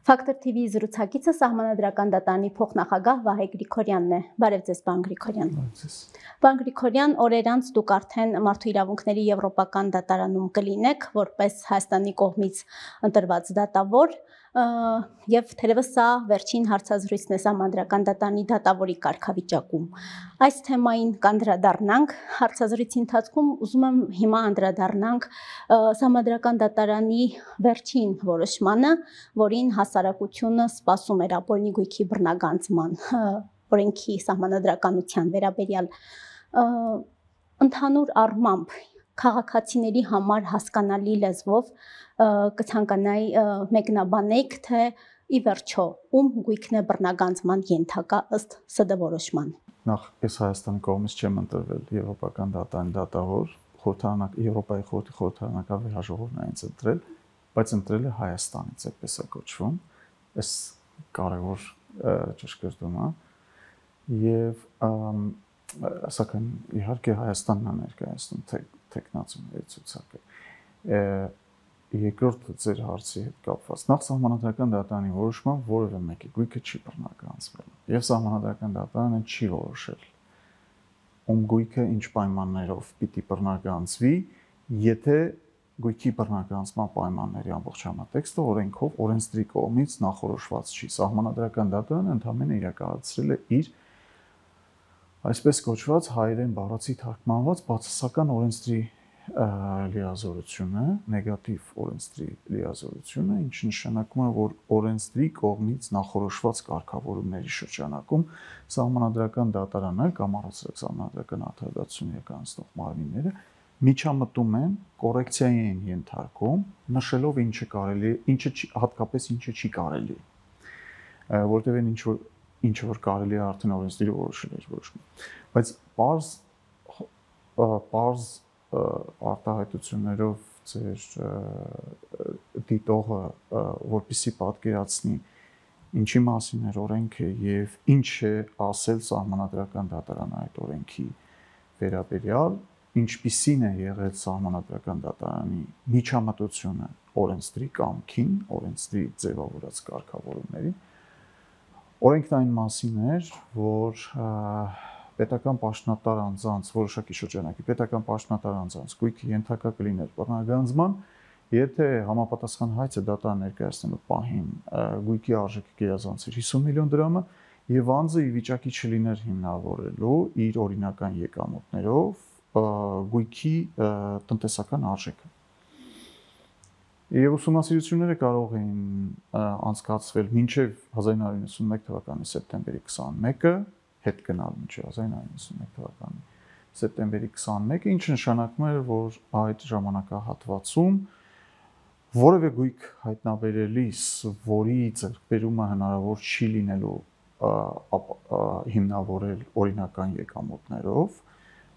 Ֆակտոր TV զրուցակիցը Սահմանադրական դատարանի փոխնախագահ Վահե Գրիգորյանն է։ Բարև ձեզ, պարոն Գրիգորյան։ Պարոն Գրիգորյան, օրեր անց դուք արդեն Մարդու իրավունքների եվրոպական դատարանում կլինեք, որպես Հայաստանի կողմից ընտրված դատավոր, եւ թերևս սա վերջին հարցազրույցն է Սահմանադրական դատարանի դատավորի կարգավիճակում։ Այս թեմային կանդրադառնանք հարցազրույցի ընթացքում, ուզում եմ հիմա անդրադառնանք Սահմանադրական դատարանի վերջին որոշմանը, որին հասարակությունը սպասում էր ապօրինի գույքի բռնագանձման օրենքի սահմանադրականության վերաբերյալ ընդհանուր առմամբ քաղաքացիների համար հասկանալի լեզվով կցանկանայի մեկնաբանեք, թե ի վերջո ում գույքն է բռնագանձման ենթակա ըստ ՍԴ որոշման։ Նախ ես Հայաստանի կողմից չեմ ընտրվել Եվրոպական դատարանի դատավոր, Եվրոպայի խորհրդի խորհրդարանական վեհաժողովն է ինձ ընտրել, բայց ընտրել է Հայաստանից, այդպես է կոչվում, այս կարևոր ճշգրտում է, եւ սակայն իհարկե Հայաստանն է ներկայացնում թեկնածուների ցուցակը։ Երկրորդ ձեր հարցի հետ կապված, նախ Սահմանադրական դատարանի որոշմամբ որևէ մեկի գույքը չի բռնագանձվել, եւ Սահմանադրական դատարանը չի որոշել ում գույքը ինչ պայմաններով պիտի բռնագանձվի, եթե գույքի բռնագանձման պայմանների ամբողջ համատեքստը օրենքով օրենսդրի կողմից նախորոշված չի։ Սահմանադրական դատարանը ընդհանրապես իրականացրել է իր այսպես կոչված հայերեն բառացի թարգմանված բացասական օրենսդրի լիազորությունը, նեգատիվ օրենսդրի լիազորությունը, ինչը նշանակում է, որ օրենսդրի կողմից նախորոշված կարգավորումների շրջանակում Սահմանադրական դատարանը կամ առասարակ Սահմանադրական արդարադատություն իրականացնող մարմինները միջամտում են, կոռեկցիայի են ենթարկում, նշելով ինչը կարելի է, հատկապես ինչը չի կարելի, որտեղ են ինչ որ կարելի է արդեն օրենսդիրը որոշել էր որոշում։ Բայց պարզ արտահայտություններով ձեր դիտողը որպեսզի պատկերացնի ինչի մասին էր օրենքը եւ ինչ է ասել Սահմանադրական դատարանը այդ օրենքի վերաբերյալ, ինչպիսին է եղել Սահմանադրական դատարանի միջամտությունը օրենսդրի կամքին, օրենսդրի ձևավորած կարգավորումներին։ Օրենքն այն մասին էր, որ պետական պաշտոնատար անձանց որոշակի շրջանակի պետական պաշտոնատար անձանց գույքը ենթակա կլիներ բռնագանձման, եթե համապատասխան հայցը դատարան ներկայացնելու պահին գույքի արժեքը գերազանցեր 50 միլիոն դրամը եւ անձը ի վիճակի չլիներ հիմնավորելու իր օրինական եկամուտներով գույքի տնտեսական արժեքը։ Եվ ուսումնասիրությունները կարող էին անցկացվել մինչև 1991 թվականի սեպտեմբերի 21-ը, հետ գնալ մինչև 1991 թվականի սեպտեմբերի 21-ը, ինչը նշանակում էր, որ այդ ժամանակահատվածում որևէ գույք հայտնաբերելիս, որի ձեռքբերումը հնարավոր չի լինելու հիմնավորել օրինական եկամուտներով,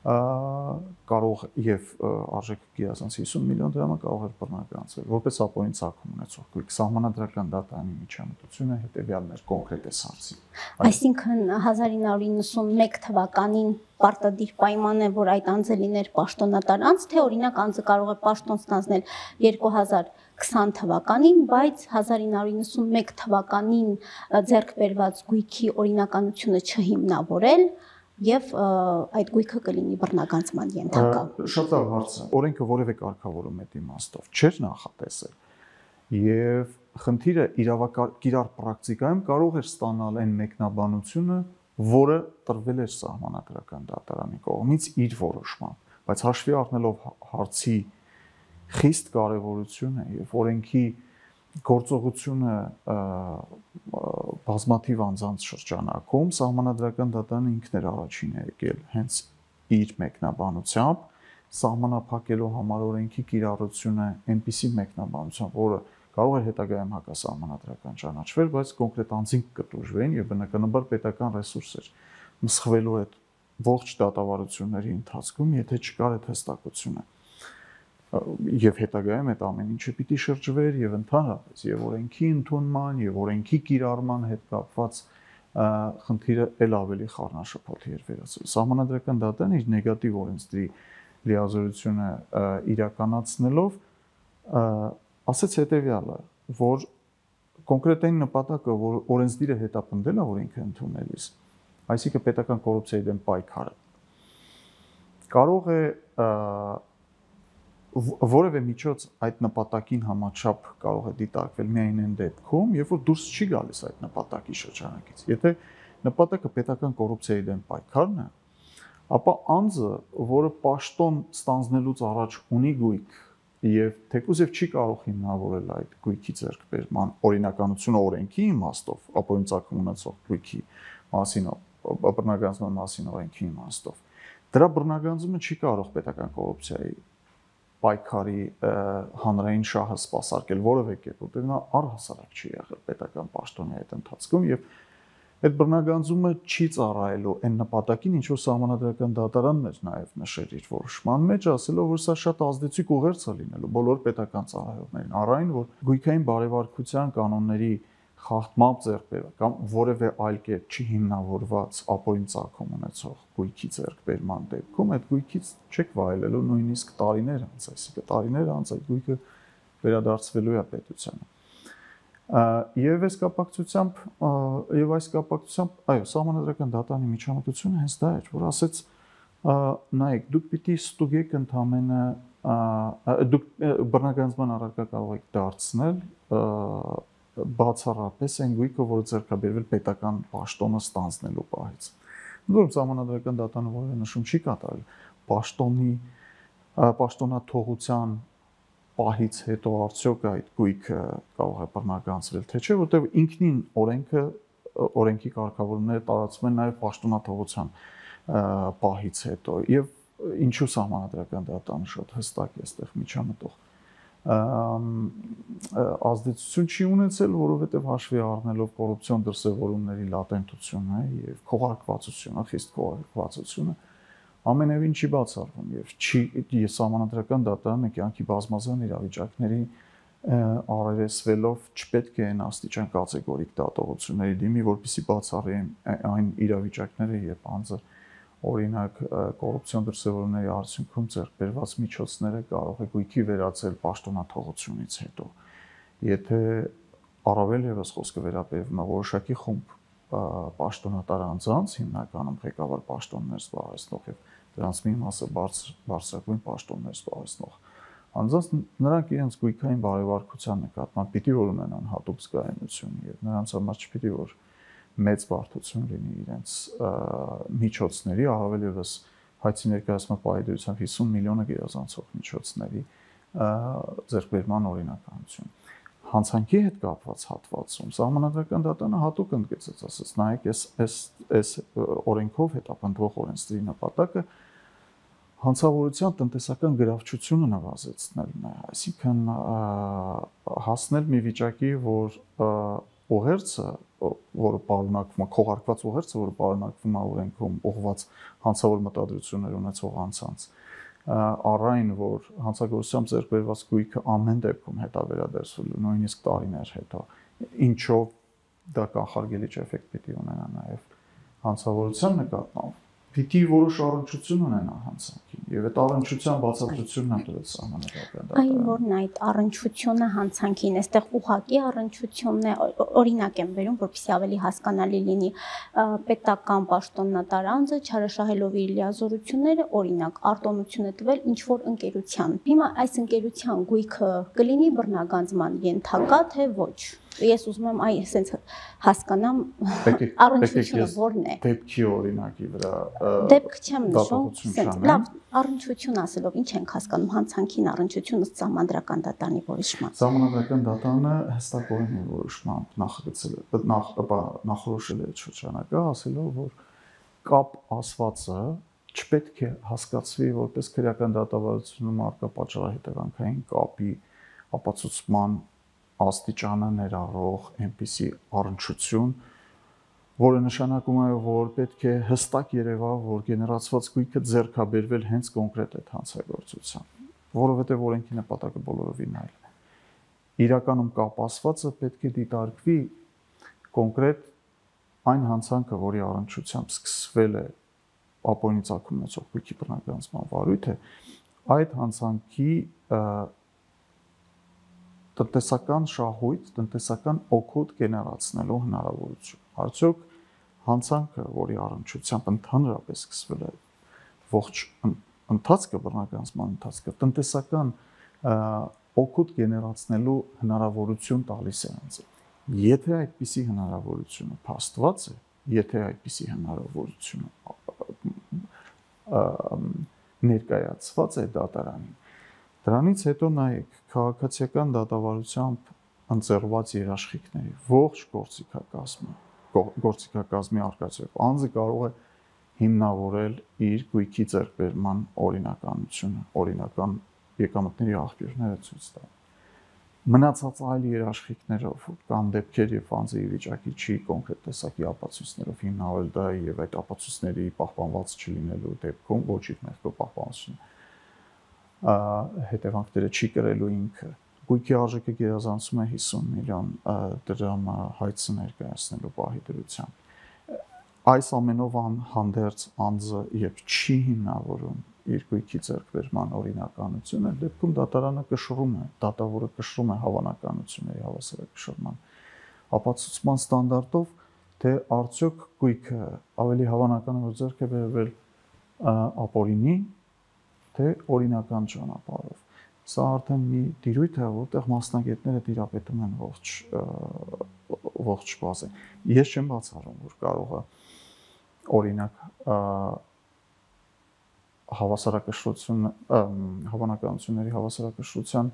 կարող եւ արժեքը գերազանցի 50 միլիոն դրամը կարող էր բռնագանձվել որպես ապօրինի ցակում ունեցող գույք։ Սահմանադրական դատարանի միջամտությունը հետեւյալն էր կոնկրետ այս հարցին։ Այսինքն 1991 թվականին պարտադիր պայման է, որ այդ անձը լիներ պաշտոնատար անձ, թե օրինակ անձը կարող է պաշտոն ստանձնել 2020 թվականին, բայց 1991 թվականին ձեռք բերված գույքի օրինականությունը չհիմնավորել եւ այդ գույքը կլինի բռնագանձման ենթակա։ Շատ լավ հարց է։ Օրենքը որևէ կարգավորում այդ իմաստով չէր նախատեսել եւ խնդիրը իրավակիրառ պրակտիկայում կարող էր ստանալ այն մեկնաբանությունը, որը տրվել էր Սահմանադրական դատարանի կողմից իր որոշմամբ, բայց հաշվի առնելով հարցի խիստ կարևորությունը եւ օրենքի գործողությունը բազմաթիվ անձանց շրջանակում Սահմանադրական դատարանը ինքն էր առաջինը եկել հենց իր մեկնաբանությամբ սահմանափակելու համար օրենքի կիրառությունը այնպիսի մեկնաբանությամբ, որը կարող է հետագայում հակասահմանադրական ճանաչվել, բայց կոնկրետ անձին կտուժվեն եւ բնականաբար պետական ռեսուրս էր մսխվելու այդ ողջ դատավարությունների ընթացքում, եթե չկար այդ հստակությունը։ Եվ հետագայում այդ ամեն ինչը պիտի շրջվեր եւ ընդհանրապես եւ օրենքի ընդունման եւ օրենքի կիրառման հետ կապված խնդիրը ել ավելի խառնաշփոթի էր վերածվել։ Սահմանադրական դատարանը իր նեգատիվ օրենսդրի լիազորությունը իրականացնելով ասաց հետեւյալը, որ կոնկրետ այն նպատակը, որ օրենսդիրը հետապնդել է օրենքը ընդունելիս, այսինքն պետական կոռուպցիայի դեմ պայքարը, կարող է որևէ միջոց այդ նպատակին համաչափ կարող է դիտարկվել միայն այն դեպքում, երբ որ դուրս չի գալիս այդ նպատակի շրջանակից։ Եթե նպատակը պետական կոռուպցիայի դեմ պայքարն է, ապա անձը, որը պաշտոն ստանձնելուց առաջ ունի գույք եւ թեկուզ եւ չի կարող հիմնավորել այդ գույքի ձեռքբերման օրինականությունը օրենքի իմաստով, ապօրինի ծագում ունեցող գույքի մասին, բռնագանձման մասին օրենքի իմաստով, դրա բռնագանձումը չի կարող պետական կոռուպցիայի պայքարի հանրային շահը սպասարկել որևէ կերպ, որտեղ նա առհասարակ չի եղել պետական պաշտոնի այդ ընթացքում եւ այդ բռնագանձումը չի ծառայելու այն նպատակին, ինչ որ սահմանադրական դատարանն էր նաև նշել իր որոշման մեջ, ասելով, որ սա շատ ազդեցիկ ուղերձ է լինելու բոլոր պետական ծառայողներին, առայն որ գույքային բարեվարկության կանոնների խախտմամբ ձեռքբերված կամ որևէ այլ կերպ չի հիմնավորված ապօրինի ծագում ունեցող գույքի ձեռքբերման դեպքում այդ գույքից չեք վայելելու նույնիսկ տարիներ անց, այսինքն տարիներ անց այդ գույքը վերադարձվելու է պետությանը։ Եվ այս կապակցությամբ, այո, սահմանադրական դատարանի միջամտությունը հենց դա էր, որ ասեց, նայեք, դուք պիտի ստուգեք ընդամենը, դուք բռնագանձման առարկա կարող եք դարձնել բացառապես այն գույքը, որը ձեռքաբերվել պետական պաշտոնը ստանձնելու պահից։ Որում սահմանադրական դատարանը որևէ նշում չի կատարել պաշտոնաթողության պահից հետո արդյոք այդ գույքը կարող է բռնագանձվել, թե չէ, որտեղ ինքնին օրենքի կարգավորումները տարածվում են նաև պաշտոնաթողության պահից հետո եւ ինչու սահմանադրական դատարանը շատ հստակ է այստեղ միջամտող ազդեցություն չի ունեցել, որովհետև հաշվի առնելով կոռուպցիոն դրսևորումների լատենտությունը եւ քողարկվածությունը, խիստ քողարկվածությունը ամենևին չի բացառվում եւ չի սահմանադրական դատարանը կյանքի բազմազան իրավիճակների առերեսվելով չպետք է այն աստիճան կատեգորիկ դատողությունների դիմի, որպեսզի բացառի այն իրավիճակները, երբ անձը օրինակ կոռուպցիոն դրսևորումների արդյունքում ձեռքբերված միջոցները կարող է գույքի վերածել պաշտոնաթողությունից հետո։ Եթե առավել եւս խոսքը վերաբերվում է որոշակի խումբ պաշտոնատար անձանց, հիմնականում ղեկավար պաշտոններ զբաղեցնող եւ դրանց մի մասը բարձրագույն պաշտոններ զբաղեցնող անձանց, նրանք իրենց գույքային բարեվարկության նկատմամբ պիտի որ ունենան հատուկ զգայունություն եւ նրանց համար չպիտի որ մեծ բարդություն լինի իրենց միջոցների, առավել եւս հայցի ներկայացման պայդրությամբ 50 միլիոնը գերազանցող միջոցների ձեռքբերման օրինականություն։ Հանցանքի հետ կապված հատվածում սահմանադրական դատարանը հատուկ ընդգծեց, ասաց, նայեք, այս օրենքով հետապնդվող օրենսդրի նպատակը հանցավորության տնտեսական գրավչությունը նվազեցնելն է, այսինքն հասնել մի վիճակի, որ ուղերձը, որը պարունակվում է, քողարկված ուղերձը, որը պարունակվում է օրենքում ուղղված հանցավոր մտադրություններ ունեցող անձանց, առայն որ հանցագործությամբ ձեռքբերված գույքը ամեն դեպքում հետա վերադարձվելու, նույնիսկ տարիներ հետո, ինչով դա կանխարգելիչ էֆեկտ պիտի ունենա նաև հանցավորության նկատմամբ, պիտի որոշ առնչություն ունենա հանցանքին, եւ այդ առնչության բացատրությունն է տվել սահմանադրական դատարանը։ Այն որն այդ առնչությունը հանցանքին, այստեղ ուղղակի առնչությունն է, օրինակ եմ վերում, որպեսզի ավելի հասկանալի լինի, պետական պաշտոնատար անձը չարաշահելով իր լիազորությունները, օրինակ արտոնություն է տվել ինչ որ ընկերության։ Հիմա այս ընկերության գույքը կլինի բռնագանձման ենթակա, թե ոչ։ Ես ուզում եմ այսպես հասկանամ առնչությունը որն է։ Դեպքի օրինակի վրա դեպք չեմ նշում, լավ, առնչություն ասելով ինչ ենք հասկանում հանցանքին առնչություն ըստ սահմանադրական դատարանի որոշման։ Սահմանադրական դատարանը հստակորեն իր որոշմամբ նախագծել է, նախորոշել է այդ շրջանակը, ասելով, որ կապ ասվածը չպետք է հասկացվի որպես քրեական դատավարությունում առկա պատճառահետևանքային կապի ապացուցման աստիճանը ներառող այնպիսի առնչություն, որը նշանակում է, որ պետք է հստակ երևա, որ գեներացված գույքը ձեռքաբերվել հենց կոնկրետ այդ հանցագործությամբ, որովհետև օրենքի նպատակը բոլորովին այլ է։ Իրականում կապ ասվածը պետք է դիտարկվի կոնկրետ այն հանցանքը, որի առնչությամբ սկսվել է ապօրինի ծագում ունեցող գույքի բռնագանձման վարույթը, այդ հանցանքի տնտեսական շահույթ, տնտեսական օգուտ գեներացնելու հնարավորություն։ Արդյոք հանցանքը, որի առնչությամբ ընդհանրապես սկսվել է ողջ ընթացքը, բռնագանձման ընթացքը, տնտեսական օգուտ գեներացնելու հնարավորություն տալիս է ինձ։ Եթե այդպիսի հնարավորությունը փաստված է, եթե այդպիսի հնարավորությունը ներկայացված է դատարանին, դրանից հետո նայեք քաղաքացիական դատավարությամբ ընձեռված երաշխիքների ողջ գործիքակազմի արկածով անձը կարող է հիմնավորել իր գույքի ձեռքբերման օրինականությունը, օրինական եկամուտների աղբյուրները ցույց տալ։ Մնացած այլ երաշխիքներով կամ դեպքեր, երբ անձը ի վիճակի չի կոնկրետ տեսակի ապացույցներով հիմնավորել դա եւ այդ ապացույցների պահպանված չլինելու դեպքում ոչ իր մեղքով պահպանությունը հետևանքները չի կրելու ինքը, գույքի արժեքը գերազանցում է 50 միլիոն դրամ հայցը ներկայացնելու պահի դրությամբ։ Այս ամենով հանդերձ անձը երբ չի հիմնավորում իր գույքի ձեռքբերման օրինականությունը, դեպքում դատարանը կշռում է, դատավորը կշռում է հավանականությունների հավասարակշռման ապացուցման ստանդարտով, թե արդյոք գույքը ավելի հավանական է, որ ձեռք է բերվել ապօրինի, թե օրինական ճանապարհով։ Սա արդեն մի դիրույթ է, որտեղ մասնագետները տիրապետում են ողջ բազեն։ Ես չեմ բացառում, որ կարող է օրինակ հավանականությունների հավասարակշռության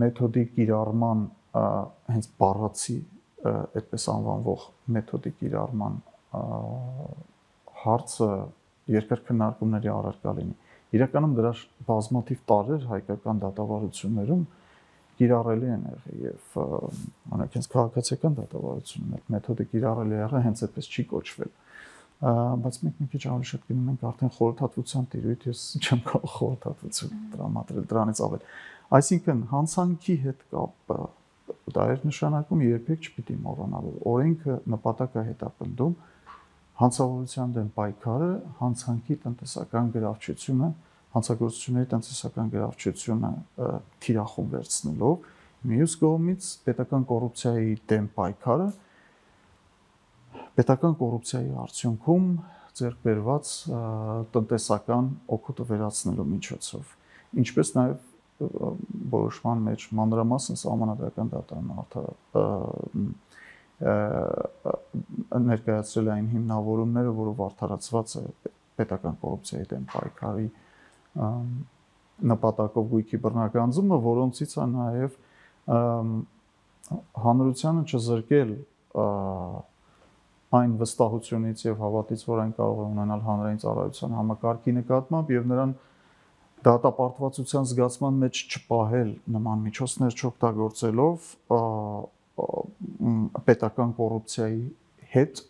մեթոդի կիրառման հենց բառացի այդպես անվանվող մեթոդի կիրառման հարցը երկար քննարկումների առարկա լինի։ Իրականում դրա բազմաթիվ տարրեր հայկական դատավարություններում կիրառելի են եղել եւ օրինակ հենց քաղաքացիական դատավարությունն մեթոդը կիրառելի է եղել, հենց այդպես չի կոչվել։ Բայց մենք մի քիչ ավելի շատ գնում ենք արդեն խորհրդատվության տիրույթ, ես չեմ կարող խորհրդատվություն տրամադրել դրանից ավել։ Այսինքն հանցանքի հետ կապը դա էր նշանակում երբեք չպիտի մոռանալ, օրենքը նպատակ է հետապնդում հանցավորության դեմ պայքարը, հանցանքի տնտեսական գրավչությունը, հանցագործությունների տնտեսական գրավչությունը թիրախում վերցնելով, մյուս կողմից պետական կոռուպցիայի դեմ պայքարը պետական կոռուպցիայի արդյունքում ձեռք բերված տնտեսական օգուտը վերացնելու միջոցով, ինչպես նաև որոշման մեջ մանրամասն սահմանադրական դատարանը ներկայացրել այն հիմնավորումները, որով արդարացված է պետական կոռուպցիայի դեմ պայքարի նպատակով գույքի բռնագանձումը, որոնցից է նաև հանրությանը չզրկել այն վստահությունից եւ հավատից, որ այն կարող է ունենալ հանրային ծառայության համակարգի նկատմամբ եւ նրան դատապարտվածության զգացման մեջ չպահել նման միջոցներ չօգտագործելով պետական կոռուպցիայի հետ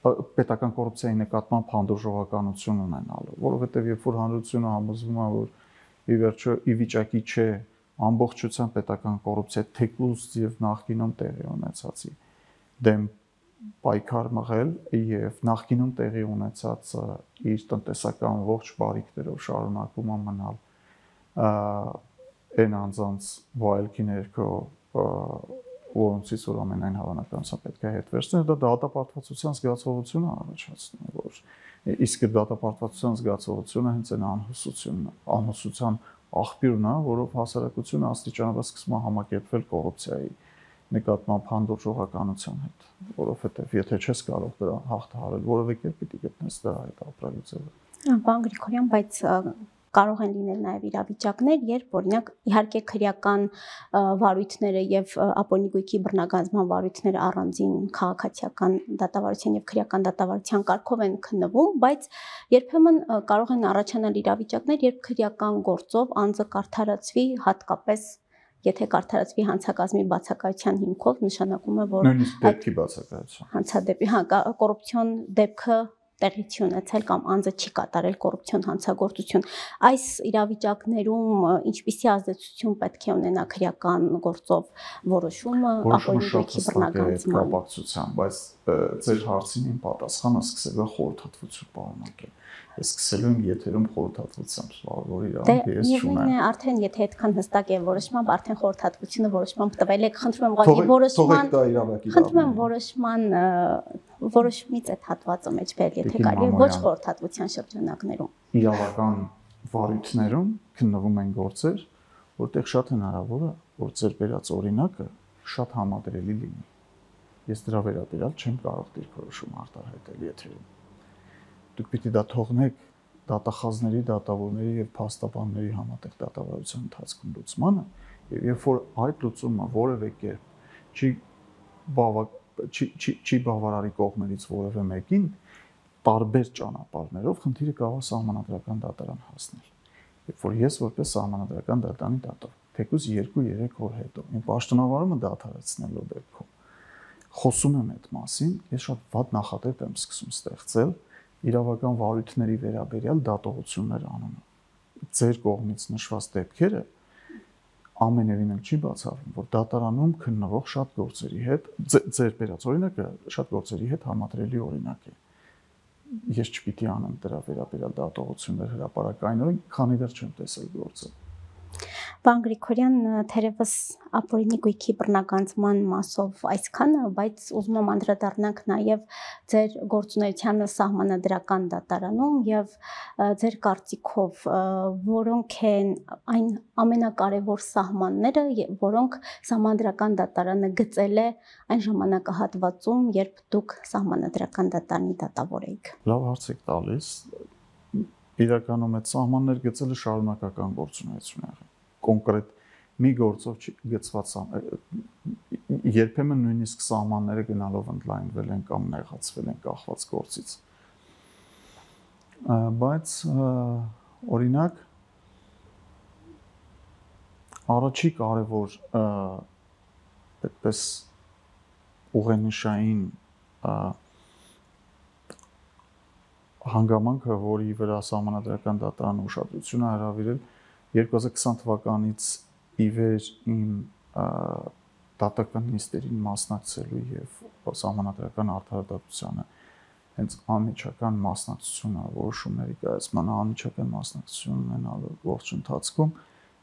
պետական կոռուպցիայի նկատմամբ հանդուրժողականություն ունենալու, որովհետեւ երբ որ հանրությունը համոզվում է, որ ի վերջո ի վիճակի չէ ամբողջությամբ պետական կոռուպցիա թեկուզ եւ նախկինում տեղի ունեցածի դեմ պայքար մղել եւ նախկինում տեղի ունեցած իր տնտեսական ողջ բարիքներով շարունակում է մնալ այն անձանց վայելքի ներքո, որոնցից որ ամենայն հավանականությամբ պետք է հետ վերցնել, դա դատապարտվածության զգացողություն է առաջացնում, որ իսկ դատապարտվածության զգացողությունը հենց այն անհուսության աղբյուրն է, որով հասարակությունը աստիճանաբար սկսում է համակերպվել կոռուպցիայի նկատմամբ հանդուրժողականության հետ, որովհետև եթե չես կարող դրա հաղթահարել, որևէ կերպ պիտի գտնես դրա հետ ապրելու ձևը։ Պարոն Գրիգորյան, բայց կարող են լինել նաև իրավիճակներ, երբ օրինակ իհարկե քրեական վարույթները եւ ապօրինի գույքի բռնագանձման վարույթները առանձին քաղաքացիական դատավարության եւ քրեական դատավարության կարգով են քննվում, բայց երբեմն կարող են առաջանալ իրավիճակներ, երբ քրեական գործով անձը կարդարացվի, հատկապես եթե կարդարացվի հանցակազմի բացակայության հիմքով, նշանակում է, որ նույնիսկ դեպքի բացակայության հանցադեպի, կոռուպցիոն դեպքը տեղի ունեցել կամ անձը չի կատարել կոռուպցիոն հանցագործություն, այս իրավիճակներում ինչպիսի ազդեցություն պետք է ունենա քրեական գործով որոշումը ապօրինի գույքի բռնագանձման։ Բայց ձեր հարցին իմ պատասխանը սկսելու է խորհրդատվություն պարունակել։ Ես սկսելու եմ եթերում խորհրդատվությամբ, որ իրանք ես չունեմ։ Դե արդեն եթե այդքան հստակ է որոշմամբ, արդեն խորհրդատվությունը որոշմամբ տվել եք, խնդրում եմ ուղղակի որոշման, խնդրում եմ որոշումից այդ հատվածը մեջ բերել, եթե կարելի է ոչ խորհրդատվության շրջանակներում։ Իրավական վարույթներում քննվում են գործեր, որտեղ շատ հնարավոր է, որ ձեր բերած օրինակը շատ համադրելի լինի։ Ես դրա վերաբերյալ չեմ կարող դիրքորոշում արտահայտել եթերում։ Դուք պիտի դա թողնեք դատախազների, դատավորների եւ փաստաբանների համատեղ դատավարության ընթացքում լուծմանը, եւ երբ որ այդ լուծումը որևէ կերպ չի բավարարի կողմերից որևէ մեկին, տարբեր ճանապարհներով խնդիրը կարող է սահմանադրական դատարան հասնել։ Երբ որ ես որպես սահմանադրական դատարանի դատող, թեկուզ 2-3 օր հետո իմ պաշտոնավարումը դադարեցնելու դեպքում խոսում եմ այդ մասին, ես շատ վատ նախադեպ եմ սկսում ստեղծել իրավական վարույթների վերաբերյալ դատողություններ անունը։ Ձեր կողմից նշված դեպքերը ամենևին չի բացառվում, որ դատարանում քննվող շատ գործերի հետ ձեր բերած օրինակը շատ գործերի հետ համադրելի օրինակ է։ Ես չպիտի անեմ դրա վերաբերյալ դատողություններ հրապարակայինորեն, քանի դեռ չեմ տեսել գործը։ Պարոն Գրիգորյան, թերևս ապօրինի գույքի բռնագանձման մասով այսքանը, բայց ուզում եմ անդրադառնանք նաև ձեր գործունեությանը սահմանադրական դատարանում եւ ձեր կարծիքով որոնք են այն ամենակարևոր սահմանները, որոնք սահմանադրական դատարանը գծել է այն ժամանակահատվածում, երբ դուք սահմանադրական դատարանի դատավոր էիք։ Լավ հարց եք տալիս։ Իրականում այդ սահմաններ գծելը շարունակական գործունեություն է։ Կոնկրետ մի գործով գծված երբեմն նույնիսկ սահմանները գնալով ընդլայնվել են կամ նեղացվել են կախված գործից։ Բայց օրինակ առաջի կարևոր այդպես ուղենիշային հանգամանքը, որի վրա սահմանադրական դատարանը ուշադրություն է հրավիրել 2020 թվականից ի վեր իմ դատական նիստերին մասնակցելու եւ սահմանադրական արդարադատությանը հենց անմիջական մասնակցությունը որոշումների կայացման անմիջական մասնակցություն ունենալու ողջ ընթացքում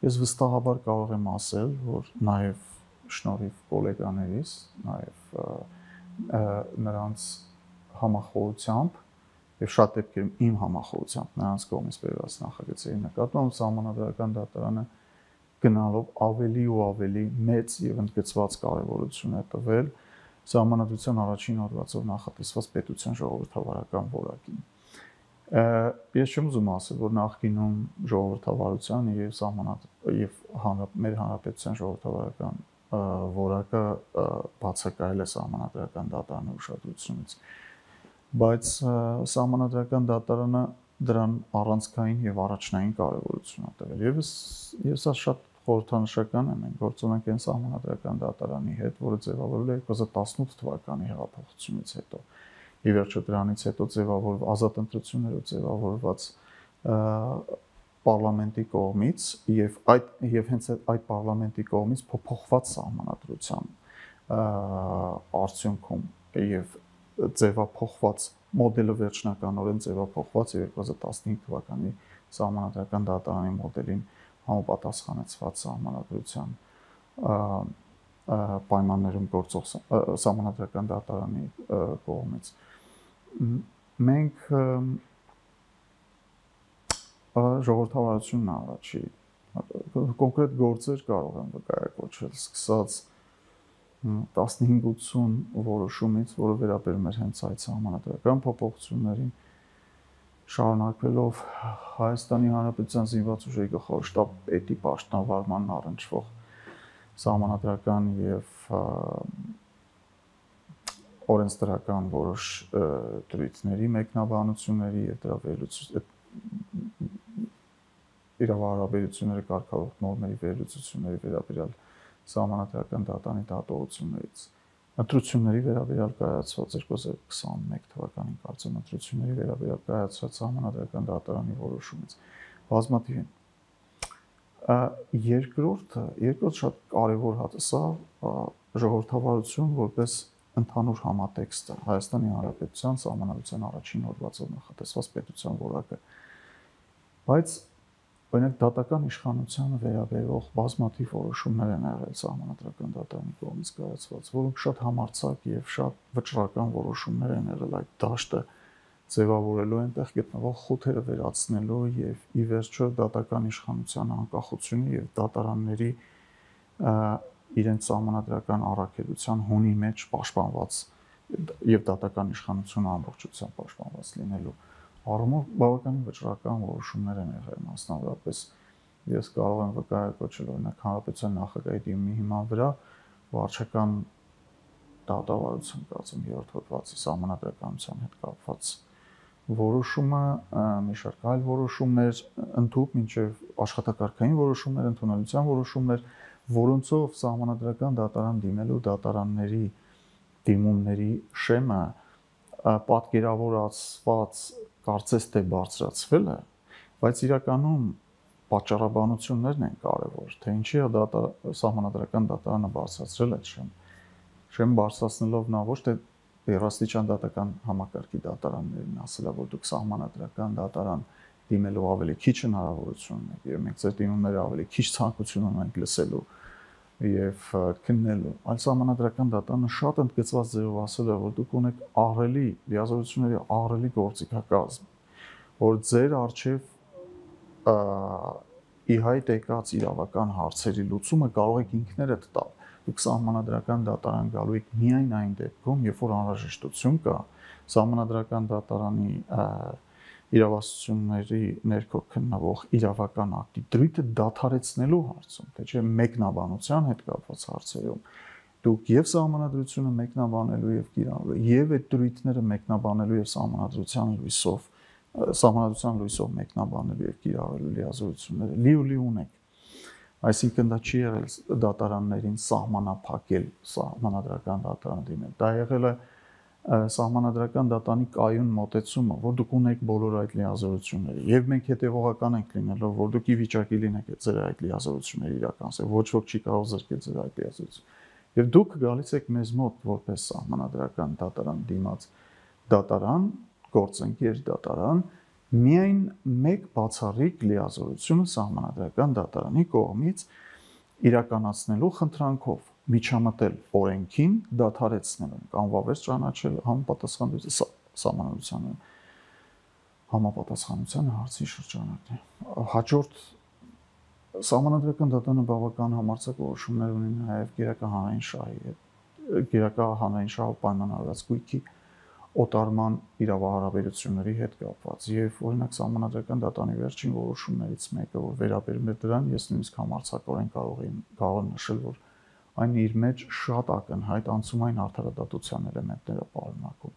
ես վստահաբար կարող եմ ասել, որ նաեւ շնորհիվ գոլեգաներիս, նաեւ նրանց համախոհությամբ եւ շատ դեպքերում իմ համախոհությամբ նրանց կողմից բերված նախագծերի նկատմամբ սահմանադրական դատարանը գնալով ավելի ու ավելի մեծ եւ ընդգծված կարեւորություն է տվել սահմանադրության առաջին հոդվածով նախատեսված պետության ժողովրդավարական որակին։ Ես չեմ ուզում ասել, որ նախկինում ժողովրդավարության եւ մեր հանրապետության ժողովրդավարական որակը բացակայել է սահմանադրական դատարանի ուշադրությունից, բայց սահմանադրական դատարանը դրան առանցքային եւ առաջնային կարեւորություն է տվել։ Ես շատ խորհրդանշական եմ են գործունենք այն սահմանադրական դատարանի հետ, որը ձևավորվել է 2018 թվականի հեղափոխությունից հետո։ Ի վերջո դրանից հետո ձևավորված ազատ ընտրություններով ձևավորված պարլամենտի կողմից եւ հենց այդ պարլամենտի կողմից փոփոխված սահմանադրության արդյունքում եւ ձևափոխված մոդելը վերջնականորեն ձևափոխված 2015 թվականի սահմանադրական դատարանի մոդելին համապատասխանեցված սահմանադրության պայմաններում գործող սահմանադրական դատարանի կողմից մենք ժողովրդավարությունն առաջի կոնկրետ գործեր կարող են վկայակոչել սկսած 1580 որոշումից, որը վերաբերում էր հենց այդ սահմանադրական փոփոխություններին, շարունակվելով Հայաստանի Հանրապետության զինված ուժերի գլխավոր շտաբ պետի պաշտոնավարման առնչվող սահմանադրական եւ օրենսդրական որոշ դրույթների մեկնաբանությունների եւ դրա իրավահարաբերությունները կարգավորող նորմերի վերլուծությունների վերաբերյալ սահմանադրական դատարանի դատողություններից ընտրությունների վերաբերյալ կայացված 2021 թվականին կարծեմ ընտրությունների վերաբերյալ կայացած Սահմանադրական դատարանի որոշումից բազմաթիվ են։ Երկրորդ շատ կարևոր հատը սա ժողովրդավարություն որպես ընդհանուր համատեքստը Հայաստանի Հանրապետության Սահմանադրության առաջին հոդվածով նախատեսված պետության որակը, բայց օրինակ դատական իշխանությանը վերաբերող բազմաթիվ որոշումներ են եղել Սահմանադրական դատարանի կողմից կայացված, որոնք շատ համարձակ եւ շատ վճռական որոշումներ են եղել այդ դաշտը ձևավորելու, այնտեղ գտնվող խոթերը վերացնելու եւ ի վերջո դատական իշխանության անկախությունը եւ դատարանների իրենց Սահմանադրական առաքելության հունի մեջ պաշտպանված եւ դատական իշխանությունը ամբողջությամբ պաշտպանված լինելու առումով բավականին վճռական որոշումներ են եղել, մասնավորապես ես կարող եմ վկայակոչել օրինակ Հանրապետության նախագահի դիմումի հիման վրա վարչական դատավարության կարծեմ 3-րդ հոդվածի Սահմանադրականության հետ կապված որոշումը, մի շարք այլ որոշումներ, ընդհանուր մինչև աշխատակարգային որոշումներ, ընդունելության որոշումներ, որոնցով Սահմանադրական դատարան դիմելու դատարանների դիմումների շեմը պատկերավորված կարծես թե բարձրացվել է, բայց իրականում պատճառաբանություններն են կարևոր, թե ինչի է Սահմանադրական դատարանը բարձրացրել այդ շեմ բարձրացնելով նա ոչ թե երաստիճան դատական համակարգի դատարաններին ասել է, որ դուք Սահմանադրական դատարան դիմելու ավելի քիչ հնարավորություն ունեք եւ մենք ձեր դիմումները ավելի քիչ ցանկություն ունենք լսելու եւ քննելու, այլ Սահմանադրական դատարանը շատ ընդգծված ձևով ասել է, որ դուք ունեք ահռելի լիազորությունների ահռելի գործիքակազմ, որ ձեր արժեվ ի հայտ եկած իրավական հարցերի լուծումը կարող եք ինքներդ տալ։ Դուք Սահմանադրական դատարան գալու եք միայն այն դեպքում, երբ որ անհրաժեշտություն կա Սահմանադրական դատարանի իրավասությունների ներքո քննվող իրավական ակտի դրույթը դադարեցնելու հարցում, թե չէ մեկնաբանության հետ կապված հարցերում դուք եւ Սահմանադրությունը մեկնաբանելու եւ կիրառելու եւ այդ դրույթները մեկնաբանելու եւ Սահմանադրության լույսով մեկնաբանելու եւ կիրառելու լիազորությունները լի ունեք։ Այսինքն դա չի եղել դատարաններին սահմանափակել Սահմանադրական դատարան դիմել, դա եղել է Սահմանադրական դատարանի կայուն մոտեցումը, որ դուք ունեք բոլոր այդ լիազորությունները եւ մենք հետեւողական ենք լինելով, որ դուք ի վիճակի լինեք ձեր այդ լիազորությունները իրականացնել, ոչ ոք չի կարող զրկել ձեր այդ լիազորությունները։ Եվ դուք գալիս եք մեզ մոտ որպես Սահմանադրական դատարան դիմաց դատարան, գործընկեր դատարան, միայն մեկ բացառիկ լիազորությունը Սահմանադրական դատարանի կողմից իրականացնելու խնդրանքով միջամտել օրենքին դադարեցնելու, անվավեր ճանաչել համապատասխանության հարցի շրջանակն է։ Հաջորդ Սահմանադրական դատարանը բավական համարձակ որոշումներ ունի նաև գերակա հանրային շահով պայմանավորված գույքի օտարման իրավահարաբերությունների հետ կապված եւ օրինակ Սահմանադրական դատարանի վերջին որոշումներից մեկը, որ վերաբերում է դրան, ես նույնիսկ համարձակորեն կարող եմ նշել, որ այն իր մեջ շատ ակնհայտ անցումային արդարադատության էլեմենտներ է պարունակում։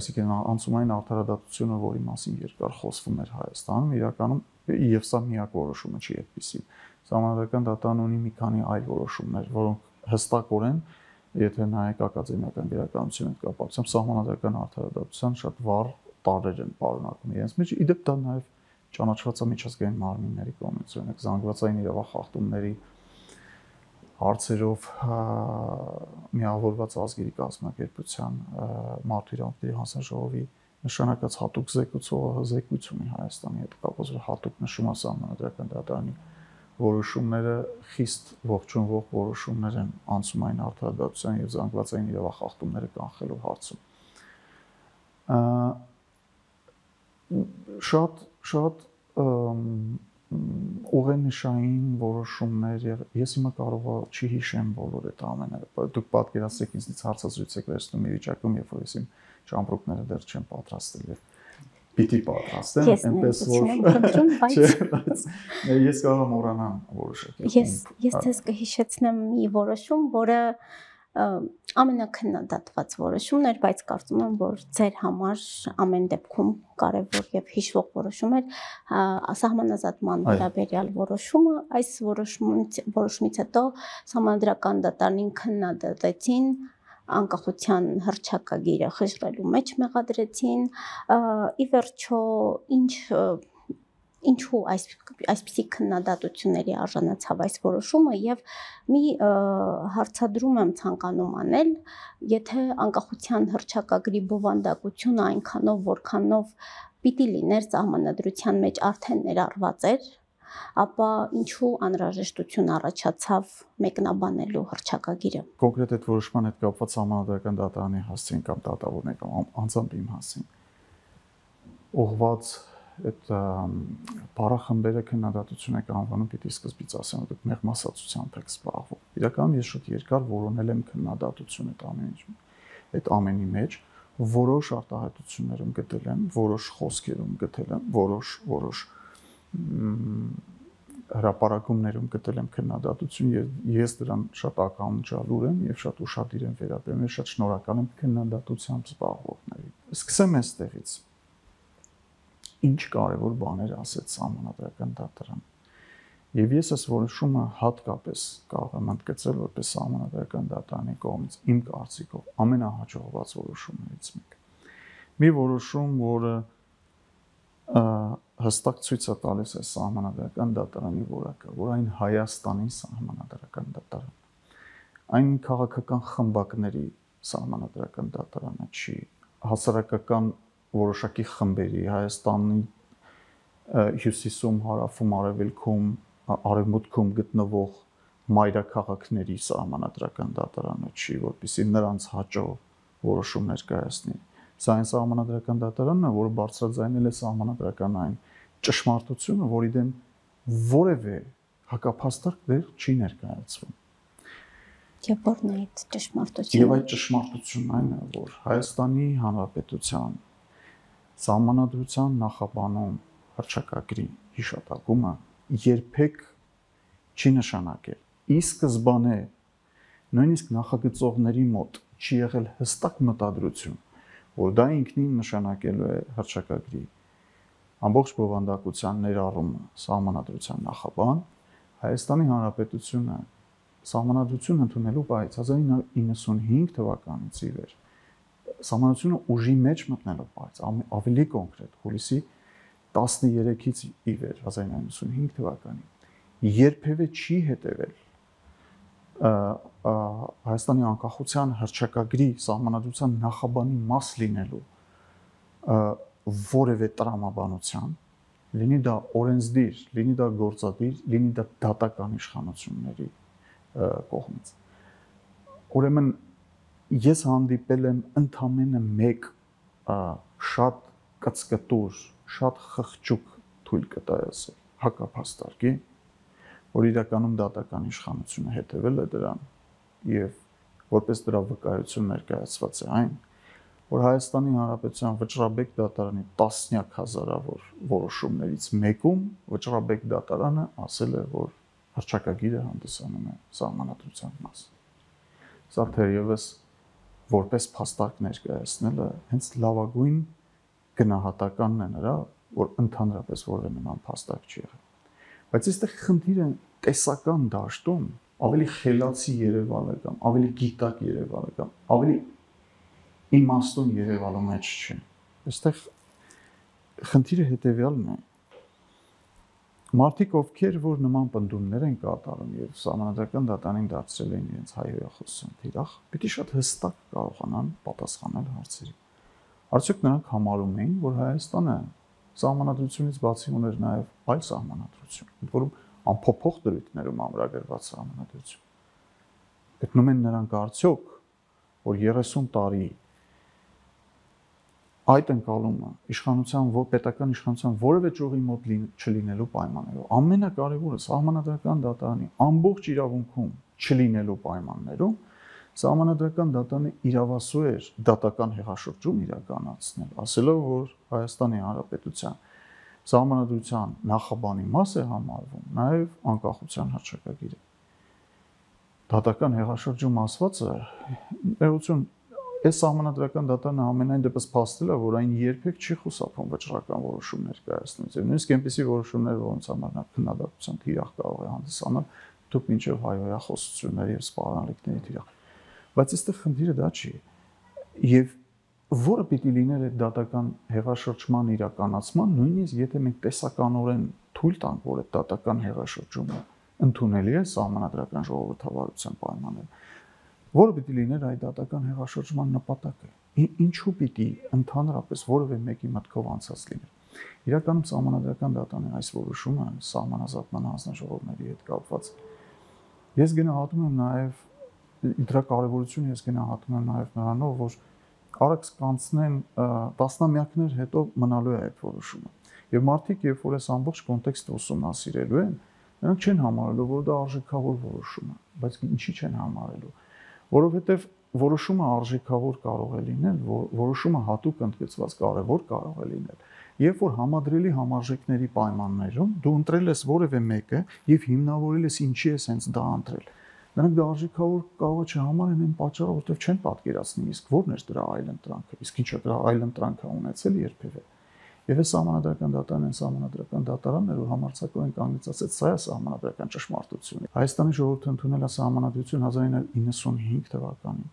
Այսինքն անցումային արդարադատությունը, որի մասին երկար խոսվում էր Հայաստանում, իրականում եւ սա միակ որոշումը չի այդպիսի։ Սահմանադրական դատարանը ունի մի քանի այլ որոշումներ, որոնք հստակորեն, եթե նայեք ակադեմիական գրականության հետ կապակցությամբ, սահմանադրական արդարադատության շատ վառ տարրեր են պարունակում իրենց մեջ։ Իդեպ դա նաեւ ճանաչված է միջազգային մարմինների կողմից, օրինակ զանգվածային իրավախախտումների հարցերով միավորված ազգերի կազմակերպության մարդու իրավունքների հանձնաժողովի նշանակած հատուկ զեկույց ունի Հայաստանի հետ կապված, որ հատուկ նշում է Սահմանադրական դատարանի որոշումները խիստ ողջունվող որոշումներ են անցումային արդարադատության եւ զանգվածային իրավախախտումները կանխելու հարցում։ Շատ ուղենիշային որոշումներ եւ ես հիմա կարող չի հիշեմ բոլոր այդ ամենը։ Դուք պատկերացրեք ինձնից հարցազրույց եք վերցնում մի վիճակում, երբ որ ես իմ ճամպրուկները դեռ չեմ պատրաստել եւ պիտի պատրաստեմ, այնպես որ ես կարող եմ մոռանամ որոշակի։ Ես ձեզ կհիշեցնեմ մի որոշում, որը ամենակննադատված որոշումն էր, բայց կարծում եմ, որ ձեր համար ամեն դեպքում կարևոր եւ հիշվող որոշում էր սահմանազատման վերաբերյալ որոշումը։ Այս որոշումից հետո Սահմանադրական դատարանին քննադատեցին անկախության հռչակագիրը խժռելու մեջ մեղադրեցին։ Ի վերջո ինչու այսպիսի քննադատությունների արժանացավ այս որոշումը եւ մի հարցադրում եմ ցանկանում անել, եթե անկախության հռչակագրի բովանդակությունը այնքանով որքանով պիտի լիներ սահմանադրության մեջ արդեն ներառված էր, ապա ինչու անհրաժեշտություն առաջացավ մեկնաբանելու հռչակագիրը։ Կոնկրետ այդ որոշման հետ կապված սահմանադրական դատարանի հասցին կամ դատավորներ կամ անձամբ իմ հասցին ուղղված այդ բառախմբերը քննադատություն եք անվանում, պիտի սկզբից ասեմ, որ դուք մեղմասացությամբ եք զբաղվում։ Իրականում ես շատ երկար որոնել եմ քննադատություն այդ ամենի մեջ, որոշ արտահայտություններում գտել եմ, որոշ խոսքերում գտել եմ, որոշ հրապարակումներում գտել եմ քննադատություն եւ ես դրան շատ ակնհայտ եմ եւ շատ ուշադիր եմ վերաբերում, ես շատ շնորհակալ եմ քննադատությամբ զբաղվողներին։ Սկսեմ այստեղից։ Ինչ կարևոր բաներ ասեց սահմանադրական դատարանը։ Եվ ես այս որոշումը հատկապես կարող եմ ընդգծել որպես սահմանադրական դատարանի կողմից իմ կարծիքով ամենահաջողված որոշումներից մեկը։ Մի որոշում, որը հստակ ցույց է տալիս այս սահմանադրական դատարանի որակը, որ այն Հայաստանի սահմանադրական դատարանն է։ Այն քաղաքական խմբակների սահմանադրական դատարանը չի, հասարակական որոշակի խմբերի Հայաստանի հյուսիսում, հարավում, արևելքում, արևմուտքում գտնվող մայրաքաղաքների սահմանադրական դատարանը չի, որպեսզի նրանց հաճո որոշումներ կայացնի։ Սա այն սահմանադրական դատարանն է, որը բարձրաձայնել է սահմանադրական այն ճշմարտությունը, որի դեմ որևէ հակափաստարկ դեռ չի ներկայացվում։ Եվ որն է այդ ճշմարտությունը։ Եվ այդ ճշմարտությունն այն է, որ Հայաստանի Հանրապետության սահմանադրության նախաբանում հռչակագրի հիշատակումը երբեք չի նշանակել։ Ի սկզբանե նույնիսկ նախագծողների մոտ չի եղել հստակ մտադրություն, որ դա ինքնին նշանակելու է հռչակագրի ամբողջ բովանդակության ներառումը սահմանադրության նախաբան, Հայաստանի Հանրապետությունը սահմանադրություն ընդունելու պահից 1995 թվականից ի վեր սահմանադրությունը ուժի մեջ մտնելով պահից ավելի կոնկրետ հուլիսի 13-ից ի վեր 1995 թվականին երբևէ չի հետևել Հայաստանի անկախության հռչակագրի սահմանադրության նախաբանի մաս լինելու որևէ տրամաբանության, լինի դա օրենսդիր, լինի դա գործադիր, լինի դա դատական իշխանությունների կողմից։ Ուրեմն ես հանդիպել եմ ընդամենը մեկ շատ կծկտուր, շատ խղճուկ թույլ կտայս հակափաստարկի, որ իրականում դատական իշխանությունը հետևել է դրան եւ որպես դրա վկայություն ներկայացված է այն, որ Հայաստանի Հանրապետության Վճռաբեկ դատարանի տասնյակ հազարավոր որոշումներից մեկում Վճռաբեկ դատարանը ասել է, որ հռչակագիրը հանդիսանում է սահմանադրության մաս։ Սա թերևս որպես փաստարկ ներկայացնելը հենց լավագույն գնահատականն է նրա, որ ընդհանրապես որևէ նման փաստարկ չի եղել։ Բայց այստեղ խնդիրը տեսական դաշտում ավելի խելացի երևալը կամ ավելի գիտակ երևալը կամ ավելի իմաստուն երևալու մեջ չէ։ Այստեղ խնդիրը հետևյալն է։ Մարդիկ, ովքեր որ նման պնդումներ են կատարում եւ սահմանադրական դատարանին դարձրել են իրենց հայրենախոսության թիրախ, պիտի շատ հստակ կարողանան պատասխանել հարցերի։ Արդյոք նրանք համարում էին, որ Հայաստանը սահմանադրությունից բացի ուներ նաեւ այլ սահմանադրություն, ընդ որում անփոփոխ դրույթներում ամրագրված սահմանադրություն։ Գտնում են նրանք արդյոք, որ 30 տարի այդ ընկալումը իշխանության պետական իշխանության որևէ ճյուղի մոտ չլինելու պայմաններով ամենակարևորը սահմանադրական դատարանի ամբողջ իրավունքում չլինելու պայմաններում սահմանադրական դատարանը իրավասու էր դատական հեղաշրջում իրականացնել, ասելով, որ Հայաստանի Հանրապետության սահմանադրության նախաբանի մաս է համարվում նաև անկախության հռչակագիրը։ Դատական հեղաշրջում ասվածը էություն այս սահմանադրական դատարանը ամենայն դեպս փաստել է, որ այն երբեք չի խուսափում վճռական որոշումներ կայացնելուց։ Եվ նույնիսկ այնպիսի որոշումներ, որոնց համար նա քննադատության թիրախ կարող է հանդիսանալ, թող մինչև հայհոյախոսությունների եւ սպառնալիքների թիրախ։ Բայց այստեղ խնդիրը դա չի։ Եվ որը պիտի լիներ այդ դատական հեղաշրջման իրականացման, նույնիսկ եթե մենք տեսականորեն թույլ տանք, որ այդ դատական հեղաշրջումը ընդունելի է սահմանադրական ժողովրդավարության պայմաններում, որը պիտի լիներ այդ դատական հեղաշրջման նպատակը։ Ինչու պիտի ընդհանրապես որևէ մեկի մտքով անցած լիներ։ Իրականում սահմանադրական դատանի այս որոշումը սահմանազատման հանձնաժողովների հետ կապված ես գնահատում եմ նաև դրա կարևորությունը ես գնահատում եմ նաև նրանով, որ արագ կանցնեն տասնամյակներ հետո մնալու է այդ որոշումը։ Եվ մարդիկ, երբ որ այս ամբողջ կոնտեքստը ուսումնասիրելու են, նրանք չեն համարելու, որ դա արժեքավոր որոշում է, բայց ինչի չեն համարելու, որովհետև որոշումը արժեքավոր կարող է լինել, որոշումը հատուկ ընդգծված կարևոր կարող է լինել, երբ որ համադրելի համարժեքների պայմաններում դու ընտրել ես որևէ մեկը եւ հիմնավորել ես ինչի ես հենց դա ընտրել։ Նրանք դա արժեքավոր կարող է չհամարեն այն պատճառով, որովհետև չեն պատկերացնի իսկ որն էր դրա այլընտրանքը, իսկ ինչը դրա այլընտրանքը ունեցել երբևէ։ Եվ այս սահմանադրական դատարանն են սահմանադրական դատարաններ, որ համարձակորեն կանգնեցած սա է սահմանադրական ճշմարտությունը։ Հայաստանի ժողովուրդը ընդունել է սահմանադրություն 1995 թվականին,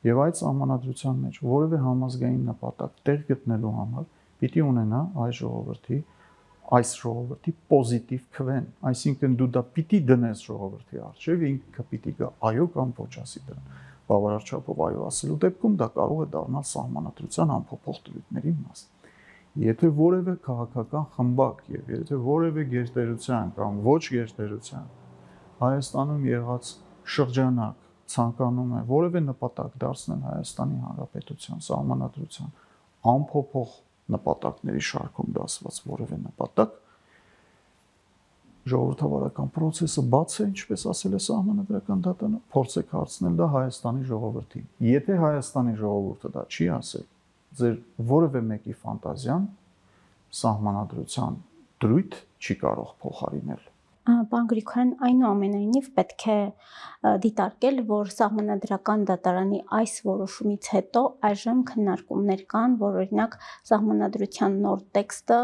եւ այդ սահմանադրության մեջ որևէ համազգային նպատակ տեղ գտնելու համար պիտի ունենա այս ժողովրդի պոզիտիվ քվեն, այսինքն դու դա պիտի դնես ժողովրդի առջև, ինքը պիտի գա այո կամ ոչ ասի դրան։ Բավարար չափով այո ասելու դեպքում դա կարող է դառնալ սահմանադրության անփոփոխ դրույթների մաս։ Եթե որևէ քաղաքական խմբակ եւ եթե որևէ գերտերության կամ ոչ գերտերության Հայաստանում եղած շրջանակ ցանկանում է որևէ նպատակ դարձնել Հայաստանի Հանրապետության սահմանադրության անփոփոխ նպատակների շարքում դասված որևէ նպատակ, ժողովրդավարական process-ը բաց է, ինչպես ասել է սահմանադրական դատարանը, փորձեք հարցնել դա Հայաստանի ժողովրդին։ Եթե Հայաստանի ժողովուրդը դա չի ասել, ձեր որևէ մեկի ֆանտազիան սահմանադրության դրույթ չի կարող փոխարինել։ Պարոն Գրիգորյան, այնուամենայնիվ պետք է դիտարկել, որ սահմանադրական դատարանի այս որոշումից հետո այժմ քննարկումներ կան, որ օրինակ սահմանադրության նոր տեքստը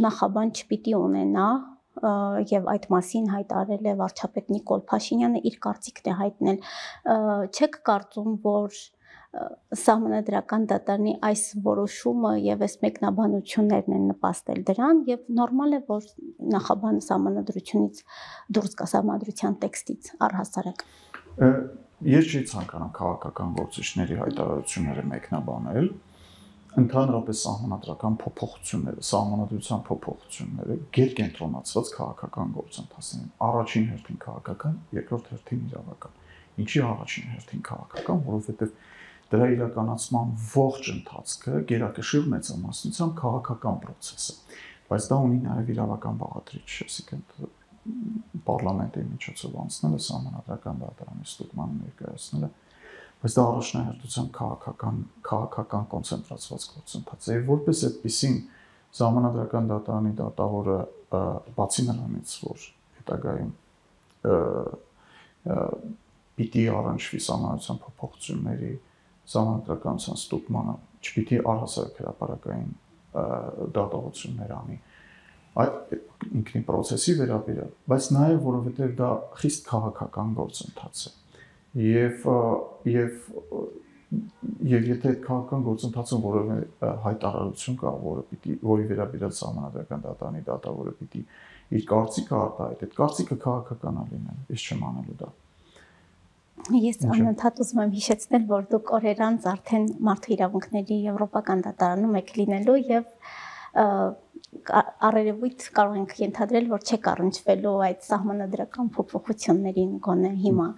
նախաբան չպիտի ունենա եւ այդ մասին հայտարարել է վարչապետ Նիկոլ Փաշինյանը, իր կարծիքն է հայտնել։ Չեք կարծում, որ սահմանադրական դատարանի այս որոշումը եւ այս մեկնաբանություններն են նպաստել դրան եւ նորմալ է, որ նախաբանը սահմանադրությունից դուրս գա սահմանադրության տեքստից առհասարակ։ Ես չի ցանկանամ քաղաքական գործիչների հայտարարությունները մեկնաբանել, ընդհանրապես սահմանադրական փոփոխությունները, սահմանադրության փոփոխությունները գերկենտրոնացված քաղաքական գործընթացներ են։ Առաջին հերթին քաղաքական, երկրորդ հերթին իրավական։ Ինչի առաջին հերթին քաղաքական, որովհետեւ դրա իրականացման ողջ ընթացքը գերակշիռ մեծամասնությամբ քաղաքական process է, բայց դա ունի նաև իրավական բաղադրիչ, այսինքն պարլամենտի միջոցով անցնելը, սահմանադրական դատարանի ստուգմանը ներկայացնելը, բայց դա առաջնահերթությամբ քաղաքական կոնցենտրացված գործընթաց է, եւ որպես այդպեսին սահմանադրական դատարանի դատավորը բացի նրանից, որ հետագայում պիտի առնչվի սահմանադրության փոփոխությունների սահմանադրականության ստուգմանը, չպիտի առհասարակ հրապարակային դատողություններ անի այդ ինքնին process-ի վերաբերյալ, բայց նաև որովհետև դա խիստ քաղաքական գործընթաց է եւ եթե այդ քաղաքական գործընթացը որևէ հայտարարություն կա, որի վերաբերյալ սահմանադրական դատարանի դատավորը պիտի իր կարծիքը արտահայտի, այդ կարծիքը քաղաքական է լինել, ես չեմ անելու դա։ Ես անընդհատ ուզում եմ հիշեցնել, որ դուք օրեր անց արդեն մարդու իրավունքների եվրոպական դատարանում եք լինելու եւ առերևույթ կարող ենք ենթադրել, որ չեք առնչվելու այդ սահմանադրական փոփոխություններին գոնե հիմա,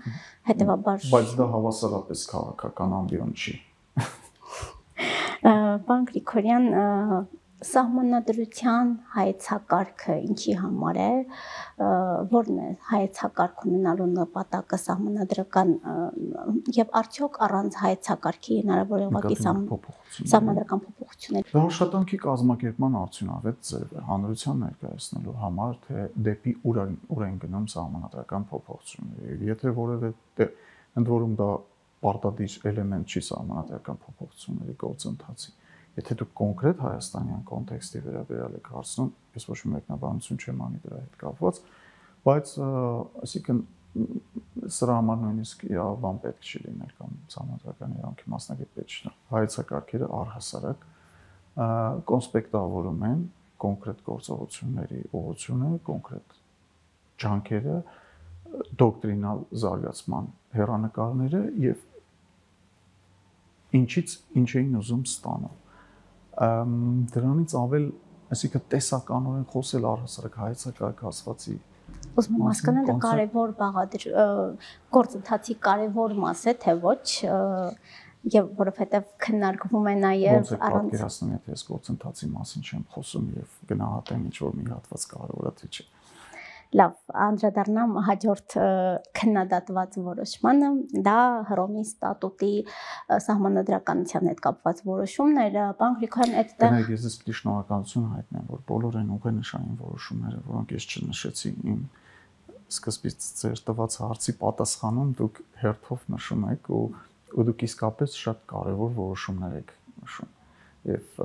հետեւաբար։ Բայց դա հավասարապես քաղաքական ամբիոն չի։ Պարոն Գրիգորյան, սահմանադրության հայեցակարգը ինչի համար է, որն է հայեցակարգ ունենալու նպատակը սահմանադրական եւ արդյոք առանց հայեցակարգի հնարավոր է ուղղակի սահմանադրական փոփոխություններ։ Դա աշխատանքի կազմակերպման արդյունավետ ձև է հանրության ներկայացնելու համար, թե դեպի ուր են գնում սահմանադրական փոփոխությունները։ Եվ եթե որևէ ընդ որում դա պարտադիր էլեմենտ չի սահմանադրական փոփոխությունների գործընթացի, եթե դուք կոնկրետ հայաստանյան կոնտեքստի վերաբերյալ եք հարցնում, ես ոչ մի մեկնաբանություն չեմ անի դրա հետ կապված, բայց այսինքն Սրա համար նույնիսկ իրավաբան պետք չի լինել կամ համադրական իրավունքի մասնագետ պետք չի։ Հայեցակարգերը առհասարակ կոնսպեկտավորում են կոնկրետ գործողությունների ուղղությունը, կոնկրետ ջանքերը, դոկտրինալ զարգացման հեռանկարները եւ ինչից ինչ էին ուզում ստանալ։ Դրանից ավել, այսինքն տեսականորեն խոսել առհասարակ հայեցակարգ ասվածի Ուզում եմ հասկանալ դա կարևոր գործընթացի կարևոր մաս է, թե ոչ, եւ որովհետեւ քննարկվում է նաեւ առանց պատկերացնում, եթե ես գործընթացի մասին չեմ խոսում եւ գնահատեմ ինչ որ մի հատված կարևոր է, թե չէ։ Լավ, անդրադառնամ հաջորդ քննադատված որոշմանը, դա Հռոմի ստատուտի սահմանադրականության հետ կապված որոշումներ, պարոն Գրիգորյան, այդտեղ ես պետք է շնորհակալություն հայտնեմ, որ բոլոր այն ուղենշային որոշումները, որոնք ես չնշեցի իմ սկզբից ձեր տված հարցի պատասխանում, դուք հերթով նշում եք ու դուք իսկապես շատ կարևոր որոշումներ եք նշում։ Եվ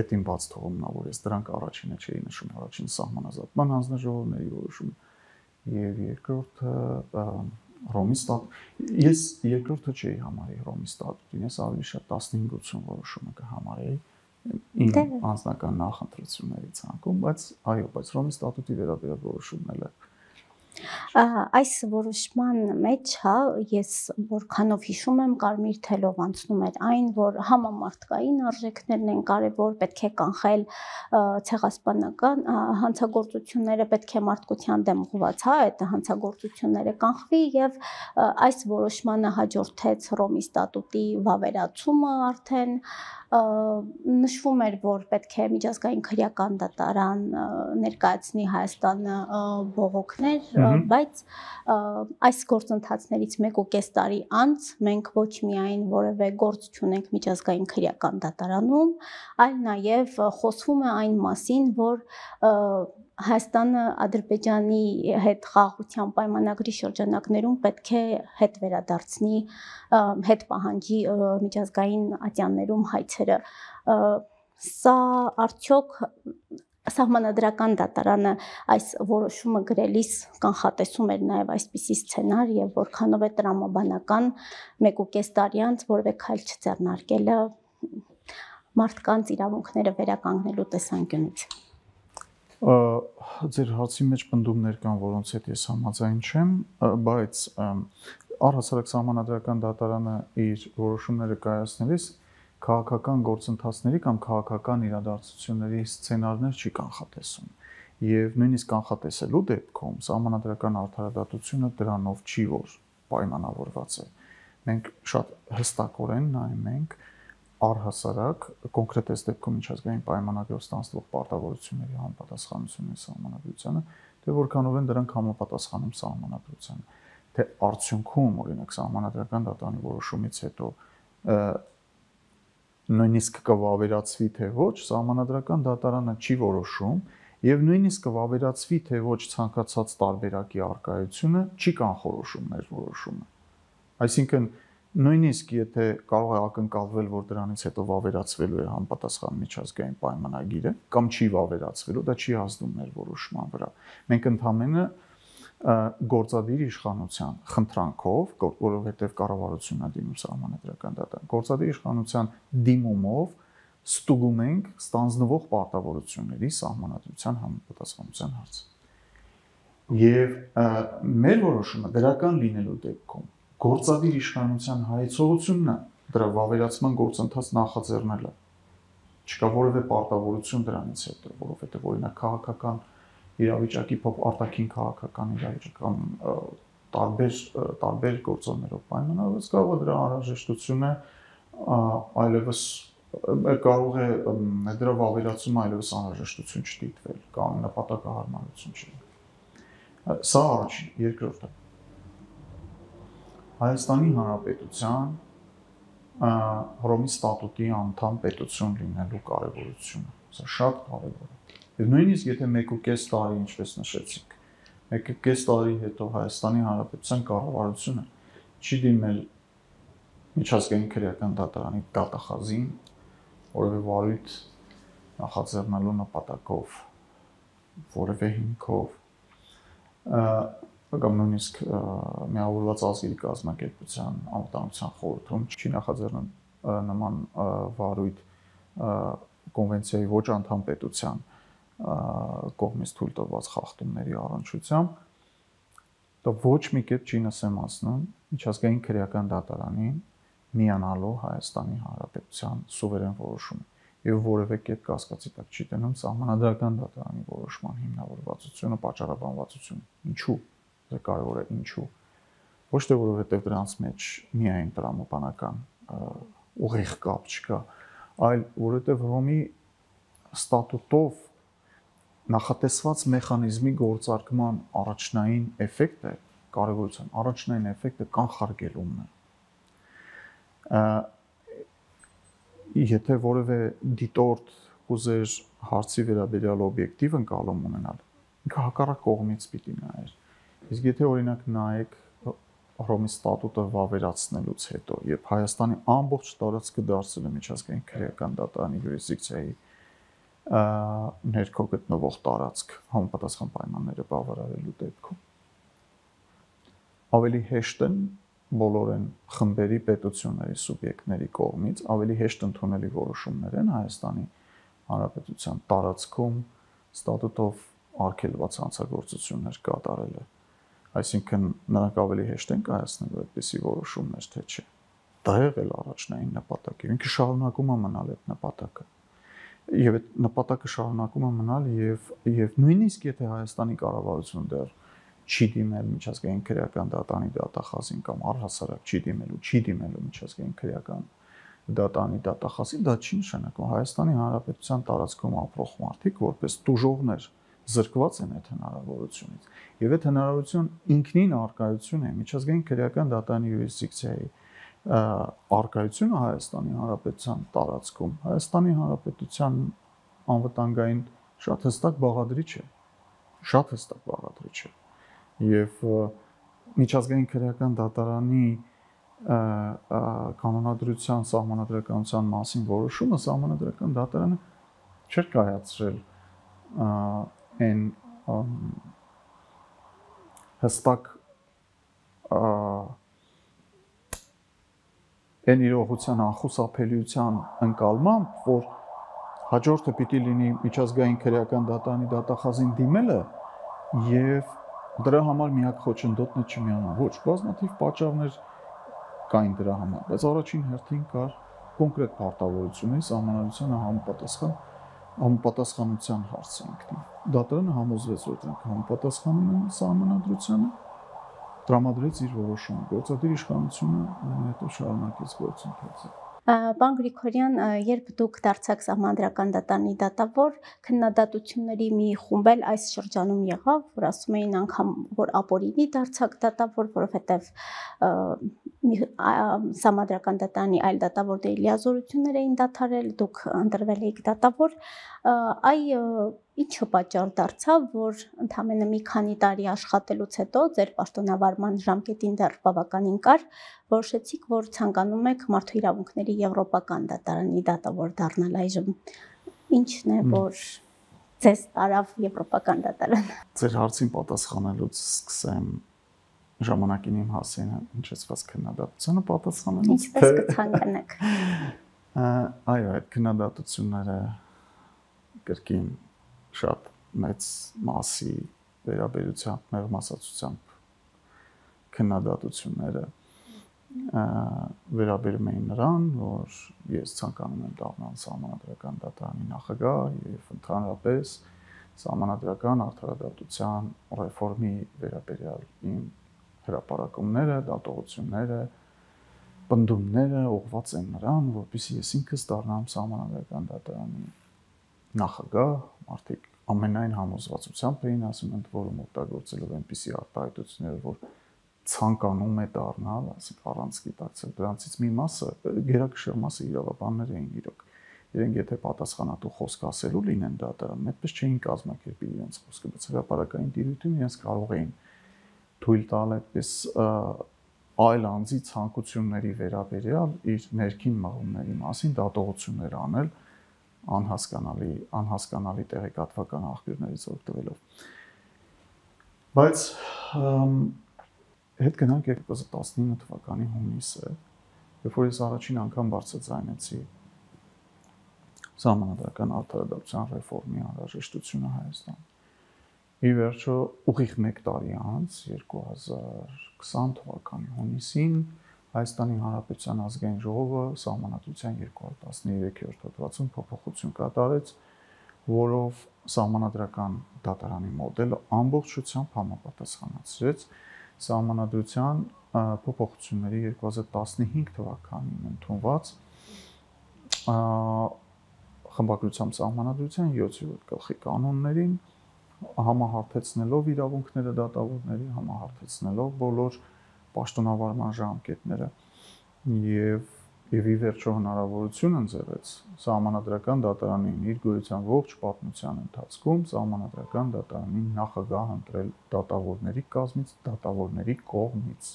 այդ իմ բաց թողումն է, որ ես դրանք առաջինը չէի նշում, առաջին սահմանազատման հանձնաժողովների որոշումը եւ երկրորդը Հռոմի ստատուտ։ Ես երկրորդը չէի համարի Հռոմի ստատուտին, ես ավելի շատ 1580 որոշումը կհամարեի իմ անձնական նախընտրությունների ցանկում, բայց այո, բայց Հռոմի ստատուտի վերաբերյալ որոշումն էլ է։ Այս որոշման մեջ, ես որքանով հիշում եմ, կարմիր թելով անցնում էր այն, որ համամարտկային արժեքներն են կարևոր, պետք է կանխել ցեղասպանական հանցագործությունները, պետք է մարդկության դեմ ուղղված, այդ հանցագործությունները կանխվի եւ այս որոշմանը հաջորդեց Հռոմի ստատուտի վավերացումը արդեն նշվում էր, որ պետք է միջազգային քրեական դատարան ներկայացնի Հայաստանը բողոքներ, բայց այս գործընթացներից 1.5 տարի անց մենք ոչ միայն որևէ գործ չունենք միջազգային քրեական դատարանում, այլ նաև խոսվում է այն մասին, որ Հայաստանը Ադրբեջանի հետ խաղաղության պայմանագրի շրջանակներում պետք է հետ վերադարձնի, հետ պահանջի միջազգային ատյաններում հայցերը։ Սա արդյոք սահմանադրական դատարանը այս որոշումը գրելիս կանխատեսում էր նաև այսպիսի սցենար եւ որքանով է տրամաբանական 1.5 տարի անց որևէ քայլ չձեռնարկելը մարդկանց իրավունքները վերականգնելու տեսանկյունից։ Ձեր հարցի մեջ պնդումներ կան, որոնց հետ ես համաձայն չեմ, բայց առհասարակ սահմանադրական դատարանը իր որոշումները կայացնելիս քաղաքական գործընթացների կամ քաղաքական իրադարձությունների սցենարներ չի կանխատեսում։ Եվ նույնիսկ կանխատեսելու դեպքում սահմանադրական արդարադատությունը դրանով չի որ պայմանավորված է։ Մենք շատ հստակորեն նայում ենք առհասարակ կոնկրետ այս դեպքում միջազգային պայմանագրով ստանձնվող պարտավորությունների համապատասխանությունը սահմանադրությանը, թե որքանով են դրանք համապատասխանում սահմանադրությանը, թե արդյունքում օրինակ սահմանադրական դատարանի որոշումից հետո նույնիսկ կվավերացվի թե ոչ, սահմանադրական դատարանը չի որոշում եւ նույնիսկ կվավերացվի թե ոչ ցանկացած տարբերակի արկայությունը չի կանխորոշում մեր որոշումը։ Այսինքն նույնիսկ եթե կարող է ակնկալվել, որ դրանից հետո վավերացվելու է համապատասխան միջազգային պայմանագիրը կամ չի վավերացվելու, դա չի ազդում մեր որոշման վրա։ Մենք ընդհանրապես գործադիր իշխանության խնդրանքով, որովհետև կառավարությունն է դիմում սահմանադրական դատարան, գործադիր իշխանության դիմումով ստուգում ենք ստանձնվող պարտավորությունների սահմանադրության համապատասխանության հարցը։ Եվ մեր որոշումը դրական լինելու դեպքում գործադիր իշխանության հայեցողությունն է դրա վավերացման գործընթաց նախաձեռնելը։ Չկա որևէ պարտավորություն դրանից հետո, որովհետև օրինակ քաղաքական իրավիճակի արտաքին քաղաքական իրավիճակ կամ տարբեր գործոններով պայմանավորված կարող է դրա անհրաժեշտությունը այլևս կարող է դրա վավերացումը այլևս անհրաժեշտություն չդիտվել կամ նպատակահարմարություն չի։ Սա առաջին, երկրորդը Հայաստանի Հանրապետության Հռոմի ստատուտի անդամ պետություն լինելու կարևորությունը։ Սա շատ կարևոր է։ Եվ նույնիսկ եթե 1.5 տարի, ինչպես նշեցիք, 1.5 տարի հետո Հայաստանի Հանրապետության կառավարությունը չի դիմել միջազգային քրեական դատարանի դատախազին որևէ վարույթ նախաձեռնելու նպատակով, որևէ հիմքով, կամ նույնիսկ Միավորված ազգերի կազմակերպության անվտանգության խորհրդում չի նախաձեռնել նման վարույթ կոնվենցիայի ոչ անդամ պետության կողմից թույլ տված խախտումների առնչությամբ, դա ոչ մի կերպ չի նսեմացնում միջազգային քրեական դատարանին միանալու Հայաստանի Հանրապետության սուվերեն որոշումը եւ որևէ կերպ կասկածի տակ չի դնում Սահմանադրական դատարանի որոշման հիմնավորվածությունը, պատճառաբանվածությունը։ Ինչու՞։ Դա կարևոր է ինչու։ Ոչ թե որովհետեւ դրանց մեջ միայն տրամաբանական ուղիղ կապ չկա, այլ որովհետեւ Հռոմի ստատուտով նախատեսված մեխանիզմի գործարկման առաջնային էֆեկտը, կարևորության առաջնային էֆեկտը կանխարգելումն է։ Եթե որևէ դիտորդ ուզեր հարցի վերաբերյալ օբյեկտիվ ընկալում ունենալ, ինքը հակառակ կողմից պիտի նայեր։ Իսկ եթե օրինակ նայեք Հռոմի ստատուտը վավերացնելուց հետո, երբ Հայաստանի ամբողջ տարածքը դարձել է միջազգային քրեական դատարանի յուրիսդիկցիայի ներքո գտնվող տարածք համապատասխան պայմանները բավարարելու դեպքում, ավելի հեշտ են բոլորեն խմբերի, պետությունների, սուբյեկտների կողմից ավելի հեշտ ընդունելի որոշումներ են Հայաստանի Հանրապետության տարածքում ստատուտով արգելված հանցագործություններ կատարելը։ Այսինքն նրանք ավելի հեշտ են կայացնելու այդպիսի որոշումներ, թե չէ։ Դա եղել առաջնային նպատակը։ Ինքը շարունակում է մնալ այդ նպատակը։ Եվ այդ նպատակը շարունակում է մնալ եւ նույնիսկ եթե Հայաստանի կառավարությունը դեռ չի դիմել միջազգային քրեական դատարանի դատախազին կամ առհասարակ չի դիմելու միջազգային քրեական դատարանի դատախազին, դա չի նշանակում Հայաստանի Հանրապետության տարածքում ապրող մարդիկ որպես տուժողներ զրկված են այդ հնարավորությունից։ Եվ այդ հնարավորություն ինքնին արկայություն է միջազգային քրեական դատարանի յուրիսդիկցիայի արկայությունը Հայաստանի Հանրապետության տարածքում Հայաստանի Հանրապետության անվտանգային շատ հստակ բաղադրիչ է։ Եվ միջազգային քրեական դատարանի կանոնադրության սահմանադրականության մասին որոշումը սահմանադրական դատարանը չէր կայացրել այն հստակ այն իրողության անխուսափելիության ընկալմամբ, որ հաջորդը պիտի լինի միջազգային քրեական դատարանի դատախազին դիմելը եւ դրա համար միակ խոչընդոտն է չմիանալ։ Ոչ, բազմաթիվ պատճառներ կային դրա համար, բայց առաջին հերթին կար կոնկրետ պարտավորությունների սահմանադրությանը համապատասխանության հարցը ինքնին։ Դատարանը համոզվեց, որ դրանք համապատասխանում են սահմանադրությանը, տրամադրեց իր որոշումը, գործադիր իշխանությունը հետո շարունակեց գործընթացը։ Պարոն Գրիգորյան, երբ դուք դարձաք Սահմանադրական դատարանի դատավոր, քննադատությունների մի խումբ էլ այս շրջանում եղավ, որ ասում էին անգամ, որ ապօրինի դարձաք դատավոր, որովհետև Սահմանադրական դատարանի այլ դատավորների լիազորություններ էին դադարել, դուք ընտրվել եք դատավոր, ինչը պատճառ դարձավ, որ ընդամենը մի քանի տարի աշխատելուց հետո ձեր պաշտոնավարման ժամկետին դեռ բավականին կար, որոշեցիք, որ ցանկանում եք Մարդու իրավունքների Եվրոպական դատարանի դատավոր դառնալ այժմ։ Ինչն է, որ ձեզ տարավ Եվրոպական դատարան։ Ձեր հարցին պատասխանելուց սկսեմ ժամանակին իմ հասցեին հնչեցված քննադատությանը պատասխանելուց։ Ինչպես կցանկանաք։ Այո, այդ քննադատությունները կրկին շատ մեծ մասի վերաբերությամբ, մեղմ ասացությամբ քննադատությունները վերաբերում էին նրան, որ ես ցանկանում եմ դառնալ Սահմանադրական դատարանի նախագահ եւ ընդհանրապես Սահմանադրական արդարադատության ռեֆորմի վերաբերյալ իմ հրապարակումները, դատողությունները, պնդումները ուղղված են նրան, որպեսզի ես ինքս դառնամ Սահմանադրական դատարանի նախագահ, մարդիկ ամենայն համոզվածությամբ էին ասում, ընդ որում օգտագործելով այնպիսի արտահայտություններ, որ ցանկանում է դառնալ, ասենք առանց գիտակցել դրանցից մի մասը, գերակշռ մասը իրավաբաններ էին իրոք։ Իրենք եթե պատասխանատու խոսք ասելու լինեն դատարանում, այդպես չէին կազմակերպի իրենց խոսքը, բայց հրապարակային դիրույթում իրենց կարող էին թույլ տալ այդպես այլ անձի ցանկությունների վերաբերյալ իր ներքին մղումների մասին դատողություններ անել անհասկանալի տեղեկատվական աղբյուրներից օգտվելով։ Բայց հետ գնանք 2019 թվականի հունիսը, երբ որ ես առաջին անգամ բարձրացանեցի Սահմանադրական արդարադատության ռեֆորմի անհրաժեշտությունը Հայաստան։ Ի վերջո ուղիղ 1 տարի անց 2020 թվականի հունիսին Հայաստանի Հանրապետության ազգային ժողովը Սահմանադրության 213-րդ հոդվածում փոփոխություն կատարեց, որով Սահմանադրական դատարանի մոդելը ամբողջությամբ համապատասխանեցրեց Սահմանադրության փոփոխությունների 2015 թվականին ընդունված խմբագրությամբ Սահմանադրության 7-րդ գլխի կանոններին, համահարթեցնելով իրավունքները դատավորների, համահարթեցնելով բոլոր պաշտոնավարման ժամկետները եւ ի վերջո հնարավորություն ընձեռեց Սահմանադրական դատարանին իր գոյության ողջ պատմության ընթացքում Սահմանադրական դատարանին նախագահ ընտրել դատավորների կազմից, դատավորների կողմից։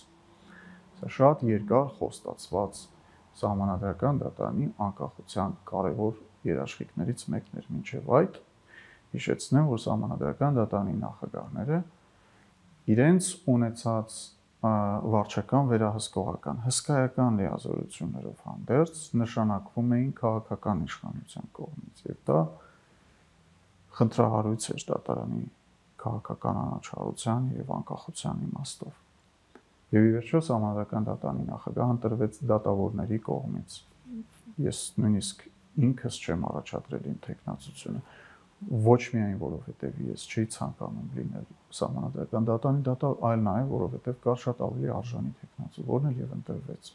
Սա շատ երկար խոստացված Սահմանադրական դատարանի անկախության կարևոր երաշխիքներից մեկն էր։ Մինչև այդ հիշեցնեմ, որ Սահմանադրական դատարանի նախագահները իրենց ունեցած վարչական վերահսկողական հսկայական լիազորություններով հանդերձ նշանակվում էին քաղաքական իշխանության կողմից, եւ դա խնդրահարույց էր դատարանի քաղաքական անաչառության եւ անկախության իմաստով։ Եվ ի վերջո Սահմանադրական դատարանի նախագահը ընտրվեց դատավորների կողմից։ Ես նույնիսկ ինքս չեմ առաջադրել իմ թեկնածությունը, ոչ միայն որովհետև ես չի ցանկանում լինել Սահմանադրական դատարանի դատավոր, այլ նաև որովհետև կար շատ ավելի արժանի թեկնածու, որն էլ եւ ընտրվեց։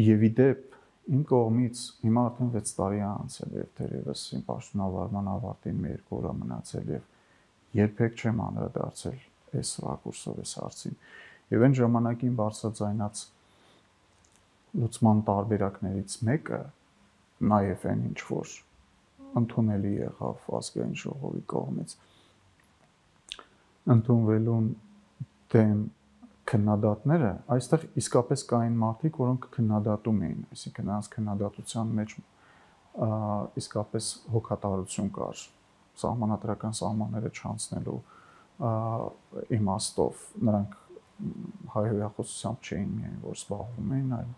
Եվ ի դեպ իմ կողմից հիմա արդեն 6 տարի է անցել եւ դեռևս իմ պաշտոնավարման ավարտին 2 օր մնացել եւ երբեք չեմ անդրադարձել այս ռակուրսով այս հարցին։ Եվ այն ժամանակին բարձրաձայնած լուծման տարբերակներից մեկը նաև այն ինչ որ ընդունելի եղավ ազգային ժողովի կողմից ընդունվելուն դեմ քննադատները, այստեղ իսկապես կային մարդիկ, որոնք քննադատում էին, այսինքն նրանց քննադատության մեջ իսկապես հոգատարություն կար սահմանադրական սահմանները չանցնելու իմաստով, նրանք հայհոյախոսությամբ չէին միայն որ զբաղվում էին, այլ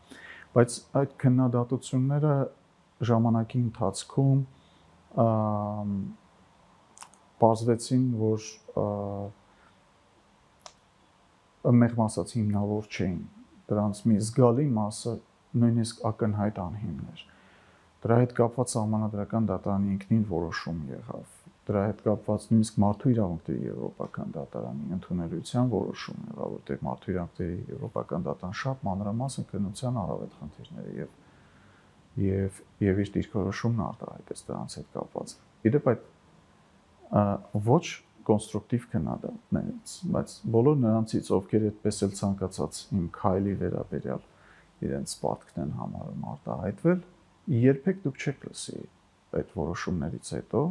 բայց այդ քննադատությունները ժամանակի ընթացքում պարզվեցին, որ մեղմ ասած հիմնավոր չէին, դրանց մի զգալի մասը նույնիսկ ակնհայտ անհիմն էր։ Դրա հետ կապված Սահմանադրական դատարանի ինքնին որոշում եղավ, դրա հետ կապված նույնիսկ Մարդու իրավունքների Եվրոպական դատարանի ընդունելության որոշում եղավ, որտեղ Մարդու իրավունքների Եվրոպական դատարան շատ մանրամասն քննության առավետ խնդիրները եւ իր դիրքորոշումն արտահայտեց դրանց հետ կապված։ Իդեպ այդ ոչ կոնստրուկտիվ քննադատներից, բայց բոլոր նրանցից, ովքեր այդպես էլ ցանկացած իմ քայլի վերաբերյալ իրենց պարտքն են համարում արտահայտվել, երբեք դուք չեք լսի այդ որոշումներից հետո,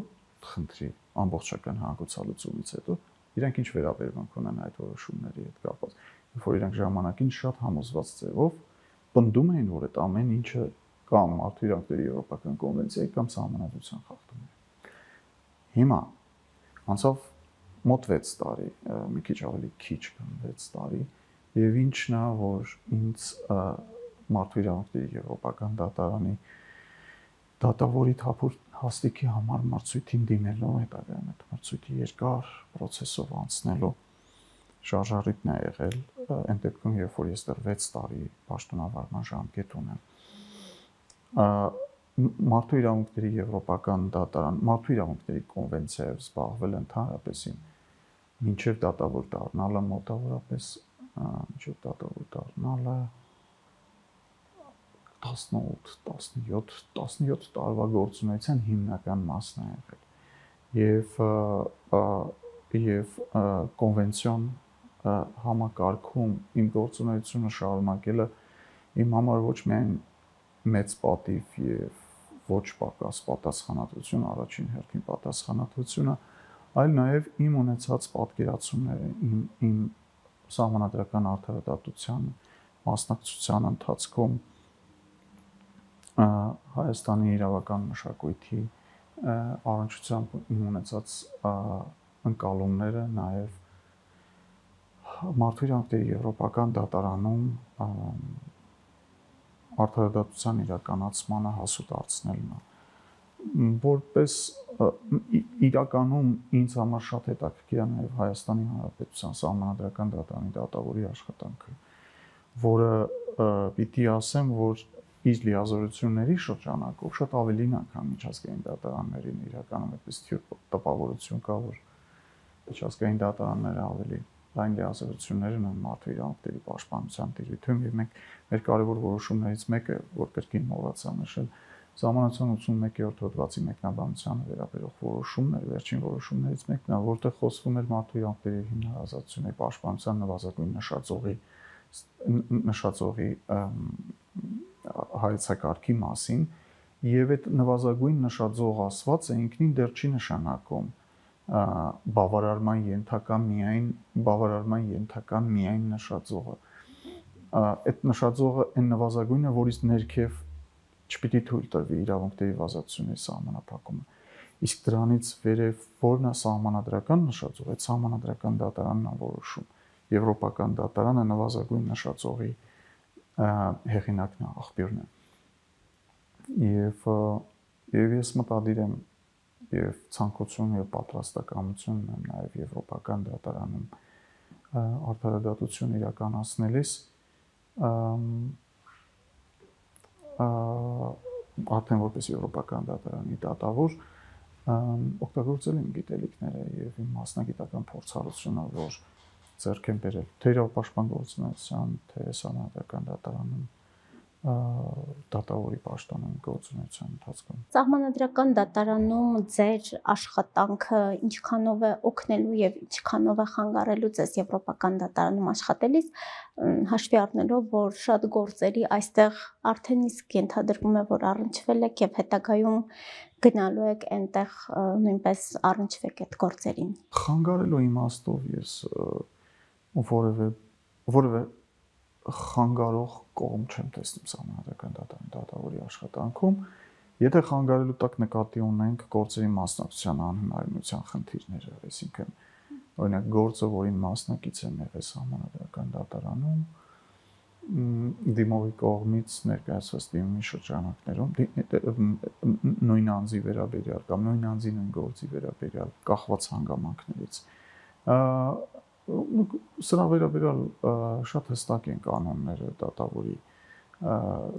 խնդրի ամբողջական հանգուցալուծումից հետո, իրանք ինչ վերաբերմունք ունեն այդ որոշումների հետ կապված, երբ որ իրանք ժամանակին շատ համոզված ձևով պնդում էին, որ այդ ամեն ինչը կամ Մարդու իրավունքների Եվրոպական կոնվենցիայի կամ Սահմանադրության խախտում է։ Հիմա անցավ մոտ 6 տարի, մի քիչ ավելի քիչ կամ 6 տարի, եւ ինչն է, որ ինձ Մարդու իրավունքների Եվրոպական դատարանի դատավորի թափուր հաստիքի համար մրցույթին դիմելու հետագայում այդ մրցույթի երկար process-ով անցնելու շարժառիթն է եղել այն դեպքում, երբ որ ես դեռ 6 տարի պաշտոնավարման ժամկետ ունեմ։ Մարդու իրավունքների Եվրոպական դատարան, Մարդու իրավունքների կոնվենցիայով զբաղվել ընդհանրապես մինչև դատավոր դառնալը մոտավորապես մինչև դատավոր դառնալը 18-17 տարվա գործունեության հիմնական մասն է եղել եւ կոնվենցիոն համակարգում իմ գործունեությունը շարունակելը իմ համար ոչ միայն մեծ պատիվ եւ ոչ պակաս պատասխանատվություն, առաջին հերթին պատասխանատվությունը, այլ նաեւ իմ ունեցած պատկերացումները, իմ սահմանադրական արդարադատության մասնակցության ընթացքում Հայաստանի իրավական մշակույթի առնչությամբ ունեցած ընկալումները նաև մարդու իրավունքների եվրոպական դատարանում արդարադատության իրականացմանը հասու դարձնելն է, որպես իրականում ինձ համար շատ հետաքրքիր է նաև Հայաստանի Հանրապետության Սահմանադրական դատարանի դատավորի աշխատանքը, որը պիտի ասեմ, որ իր լիազորությունների շրջանակով շատ ավելին է, քան միջազգային դատարաններին, իրականում այդպես տպավորություն կա, որ միջազգային դատարանները ավելի լայն լիազորություններ ունեն մարդու իրավունքների պաշտպանության տիրույթում, եւ մենք մեր կարևոր որոշումներից մեկը, որ կրկին մոռացա նշել, Սահմանադրության 81-րդ հոդվածի մեկնաբանությանը վերաբերող որոշումն էր, վերջին որոշումներից մեկն է, որտեղ խոսվում էր մարդու իրավունքների հիմնահարազատությունների պաշտպանության նվազագույն նշաձողի հայեցակարգի մասին, եւ այդ նվազագույն նշաձող ասվածը ինքնին դեռ չի նշանակում բավարարման ենթակա միայն նշաձողը։ Այդ նշաձողը այն նվազագույնը, որից ներքև չպիտի թույլ տրվի իրավունքների վազատությունների սահմանափակումը։ Իսկ դրանից վերև որն է սահմանադրական նշաձող, այդ սահմանադրական դատարանն է որոշում։ Եվրոպական դատարանը նվազագույն նշաձողի հեղինակն է, աղբյուրն է։ Եվ ես մտադիր եմ եւ ցանկություն եւ պատրաստակամություն ունեմ նաեւ եվրոպական դատարանում արդարադատություն իրականացնելիս արդեն որպես եվրոպական դատարանի դատավոր օգտագործել իմ գիտելիքները եւ իմ մասնագիտական փորձառությունը, որ ձեռք եմ բերել թե իրավապաշտպան գործունեության, թե Սահմանադրական դատարանում դատավորի պաշտոնում գործունեության ընթացքում։ Սահմանադրական դատարանում ձեր աշխատանքը ինչքանով է օգնելու եւ ինչքանով է խանգարելու ձեզ եվրոպական դատարանում աշխատելիս, հաշվի առնելով, որ շատ գործերի այստեղ արդեն իսկ ենթադրվում է, որ առնչվել եք եւ հետագայում գնալու եք այնտեղ նույնպես առնչվեք այդ գործերին։ Խանգարելու իմաստով ես որևէ խանգարող կողմ չեմ տեսնում Սահմանադրական դատարանի դատավորի աշխատանքում, եթե խանգարելու տակ նկատի ունենք գործերի մասնակցության անհնարինության խնդիրները, այսինքն օրինակ գործը, որին մասնակից եմ եղել Սահմանադրական դատարանում, դիմողի կողմից ներկայացված դիմումի շրջանակներում նույն անձի վերաբերյալ կամ նույն անձի նույն գործի վերաբերյալ կախված հանգամանքներից սրա վերաբերյալ շատ հստակ են կանոնները դատավորի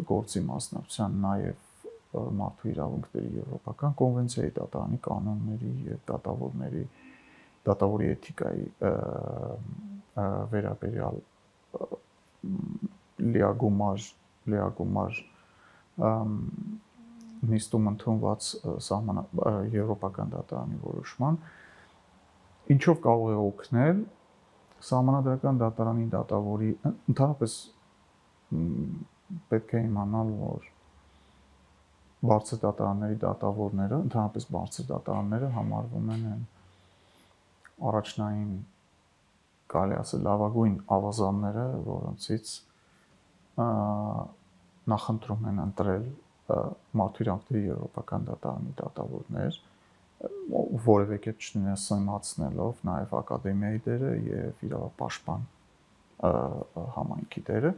գործի մասնակցության, նաև մարդու իրավունքների եվրոպական կոնվենցիայի դատարանի կանոնների եւ դատավորի էթիկայի վերաբերյալ լիագումար նիստում ընդունված եվրոպական դատարանի որոշման, ինչով կարող է օգնել Սահմանադրական դատարանի դատավորի ընդհանրապես պետք է իմանալ, որ բարձր դատարանների դատավորները, ընդհանրապես բարձր դատարանները համարվում են առաջնային, կարելի ասել, լավագույն ավազանները, որոնցից նախընտրում են ընտրել մարդու իրավունքների եվրոպական դատարանի դատավորներ, որևէ կերպ չնույնացնելով նաև ակադեմիայի դերը եւ իրավապաշտպան համայնքի դերը,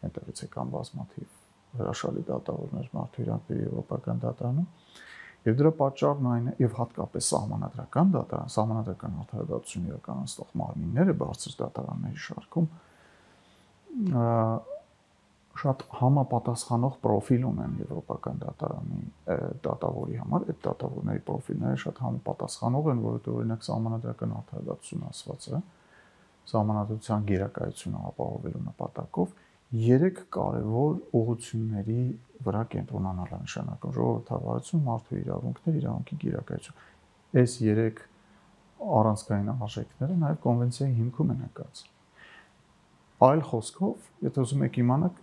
այնտեղից եկան բազմաթիվ հրաշալի դատավորներ մարդու իրավունքների եվրոպական դատարանում, եւ դրա պատճառն այն է, եւ հատկապես Սահմանադրական դատարան, Սահմանադրական արդարադատություն իրականացնող մարմինները բարձր դատարանների շարքում շատ համապատասխանող պրոֆիլ ունեն եվրոպական դատարանի դատավորի համար, այդ դատավորների պրոֆիլները շատ համապատասխանող են, որովհետեւ օրինակ Սահմանադրական արդարադատություն ասվածը Սահմանադրության գերակայությունը ապահովելու նպատակով 3 կարևոր ուղղությունների վրա կենտրոնանալ է նշանակում՝ ժողովրդավարություն, մարդու իրավունքներ, իրավունքի գերակայություն։ Այս 3 առանցքային արժեքները նաև կոնվենցիայի հիմքում են նկատված։ Այլ խոսքով, եթե ուզում եք իմանալ,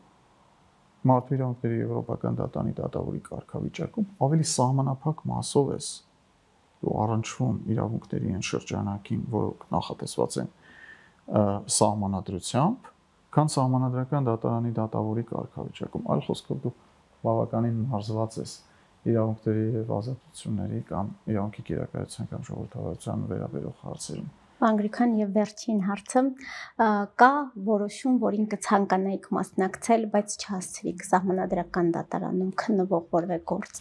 մարդու իրավունքների եվրոպական դատարանի դատավորի կարգավիճակում ավելի սահմանափակ մասով է առնչվում իրավունքների այն շրջանակին, որոնք նախատեսված են սահմանադրությամբ, քան Սահմանադրական դատարանի դատավորի կարգավիճակում։ Այլ խոսքով դու բավականին մարզված ես իրավունքների եւ ազատությունների կամ իրավունքի կիրակայության կամ ժողովրդավարության վերաբերող հարցերում։ Պարոն Գրիգորյան, եւ վերջին հարցը, կա որոշում, որին կցանկանայիք մասնակցել, բայց չհասցրիք սահմանադրական դատարանում քննվող որևէ գործ։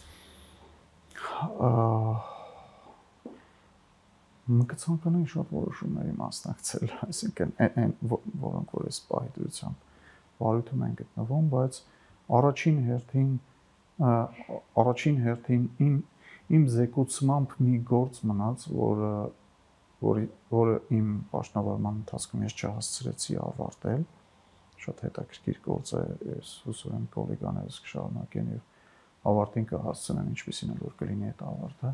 Կցանկանայի շատ որոշումների մասնակցել, այսինքն այն որոնք որ այս պահի դրությամբ վարույթում են գտնվում, բայց առաջին հերթին իմ զեկուցմամբ մի գործ մնաց, որը իմ պաշտոնավարման ընթացքում ես չհասցրեցի ավարտել, շատ հետաքրքիր գործ է, ես հուսով եմ գոլեգաներս կշարունակեն եւ ավարտին կհասցնեն, ինչպեսին էլ որ կլինի այդ ավարտը,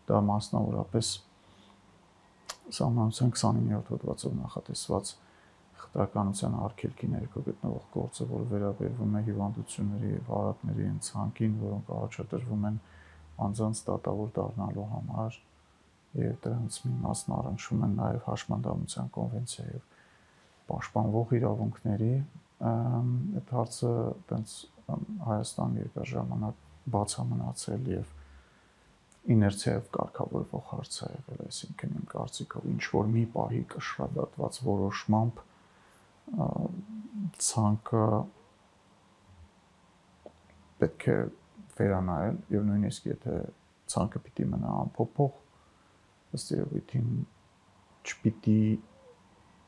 դա մասնավորապես Սահմանության 29-րդ հոդվածով նախատեսված խտրականության արգելքի ներքո գտնվող գործը, որը վերաբերվում է հիվանդությունների եւ հարատների ցանկին, որոնք առաջադրվում են անձանց դատավոր դառնալու համար եւ դրանց մի մասն առնչվում են նաեւ Հաշմանդամության կոնվենցիայով պաշտպանվող իրավունքների, այդ հարցը տենց Հայաստան երկար ժամանակ բաց է մնացել եւ իներցիայով կարգավորվող հարց է եղել, այսինքն իմ կարծիքով ինչ որ մի պահի կշռադատված որոշմամբ ցանկը պետք է վերանայել եւ նույնիսկ եթե ցանկը պիտի մնա անփոփոխ, ըստ երևույթին չպիտի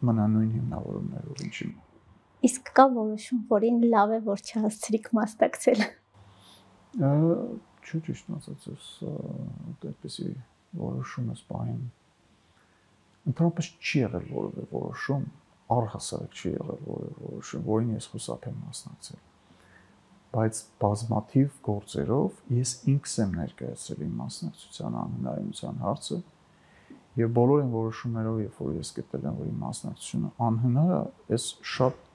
մնա նույն հիմնավորումներով ինչի։ Իսկ կա որոշում, որին լավ է որ չհասցրիք մասնակցել։ Ճիշտ ասած, այդպեսի որոշում ես պահին ընդհանրապես չի եղել որևէ որոշում, առհասարակ չի եղել որևէ որոշում, որին ես խուսափեմ մասնակցել։ Բայց բազմաթիվ գործերով ես ինքս եմ ներկայացրել իմ մասնակցության անհնարինության հարցը եւ բոլոր այն որոշումներով, երբ որ ես գտել եմ, որ իմ մասնակցությունը անհնար է, ես շատ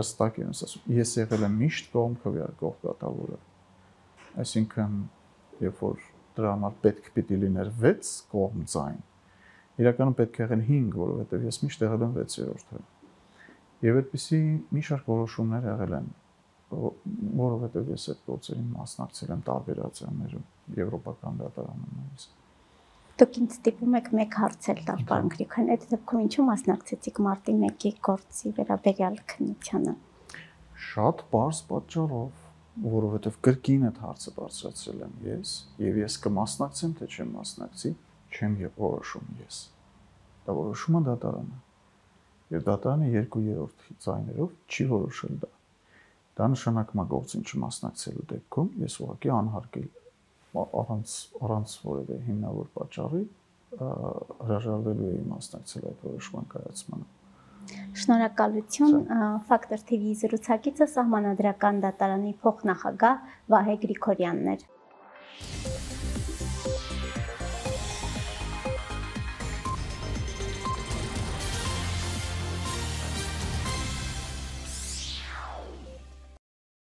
հստակ եմ ասում, ես եղել եմ միշտ կողմ քվեարկող դատավորը։ Այսինքն, երբ որ դրա համար պետք պիտի լիներ 6 կողմ ձայն, իրականում պետք է եղել 5, որովհետև ես միշտ եղել եմ 6-րդը։ Եվ այդպիսի մի շարք որոշումներ եղել են, որովհետև ես այդ գործերին մասնակցել եմ տարբեր ատյաններում, եվրոպական դատարանում նույնիսկ։ Դուք ինձ ստիպում եք մեկ հարցել տալ, պարոն Գրիգորյան, այդ դեպքում ինչու մասնակցեցիք մարտի 1-ի գործի վերաբերյալ քննությանը։ Շատ բարձ պատճառով, որովհետև կրկին այդ հարցը բարձրացրել եմ ես, եւ ես կմասնակցեմ, թե չեմ մասնակցի, չեմ որոշում ես։ Դա որոշում է դատարանը։ Եվ դատարանը 2/3 ձայներով չի որոշել դա։ Դա նշանակում է գործին չմասնակցելու դեպքում ես ուղղակի անհարկել առանց որևէ հիմնավոր պատճառի հրաժարվելու էի մասնակցել այդ որոշման կայացմանը։ Շնորհակալություն, Ֆակտոր TV-ի զրուցակիցը Սահմանադրական դատարանի փոխնախագահ Վահե Գրիգորյանն էր։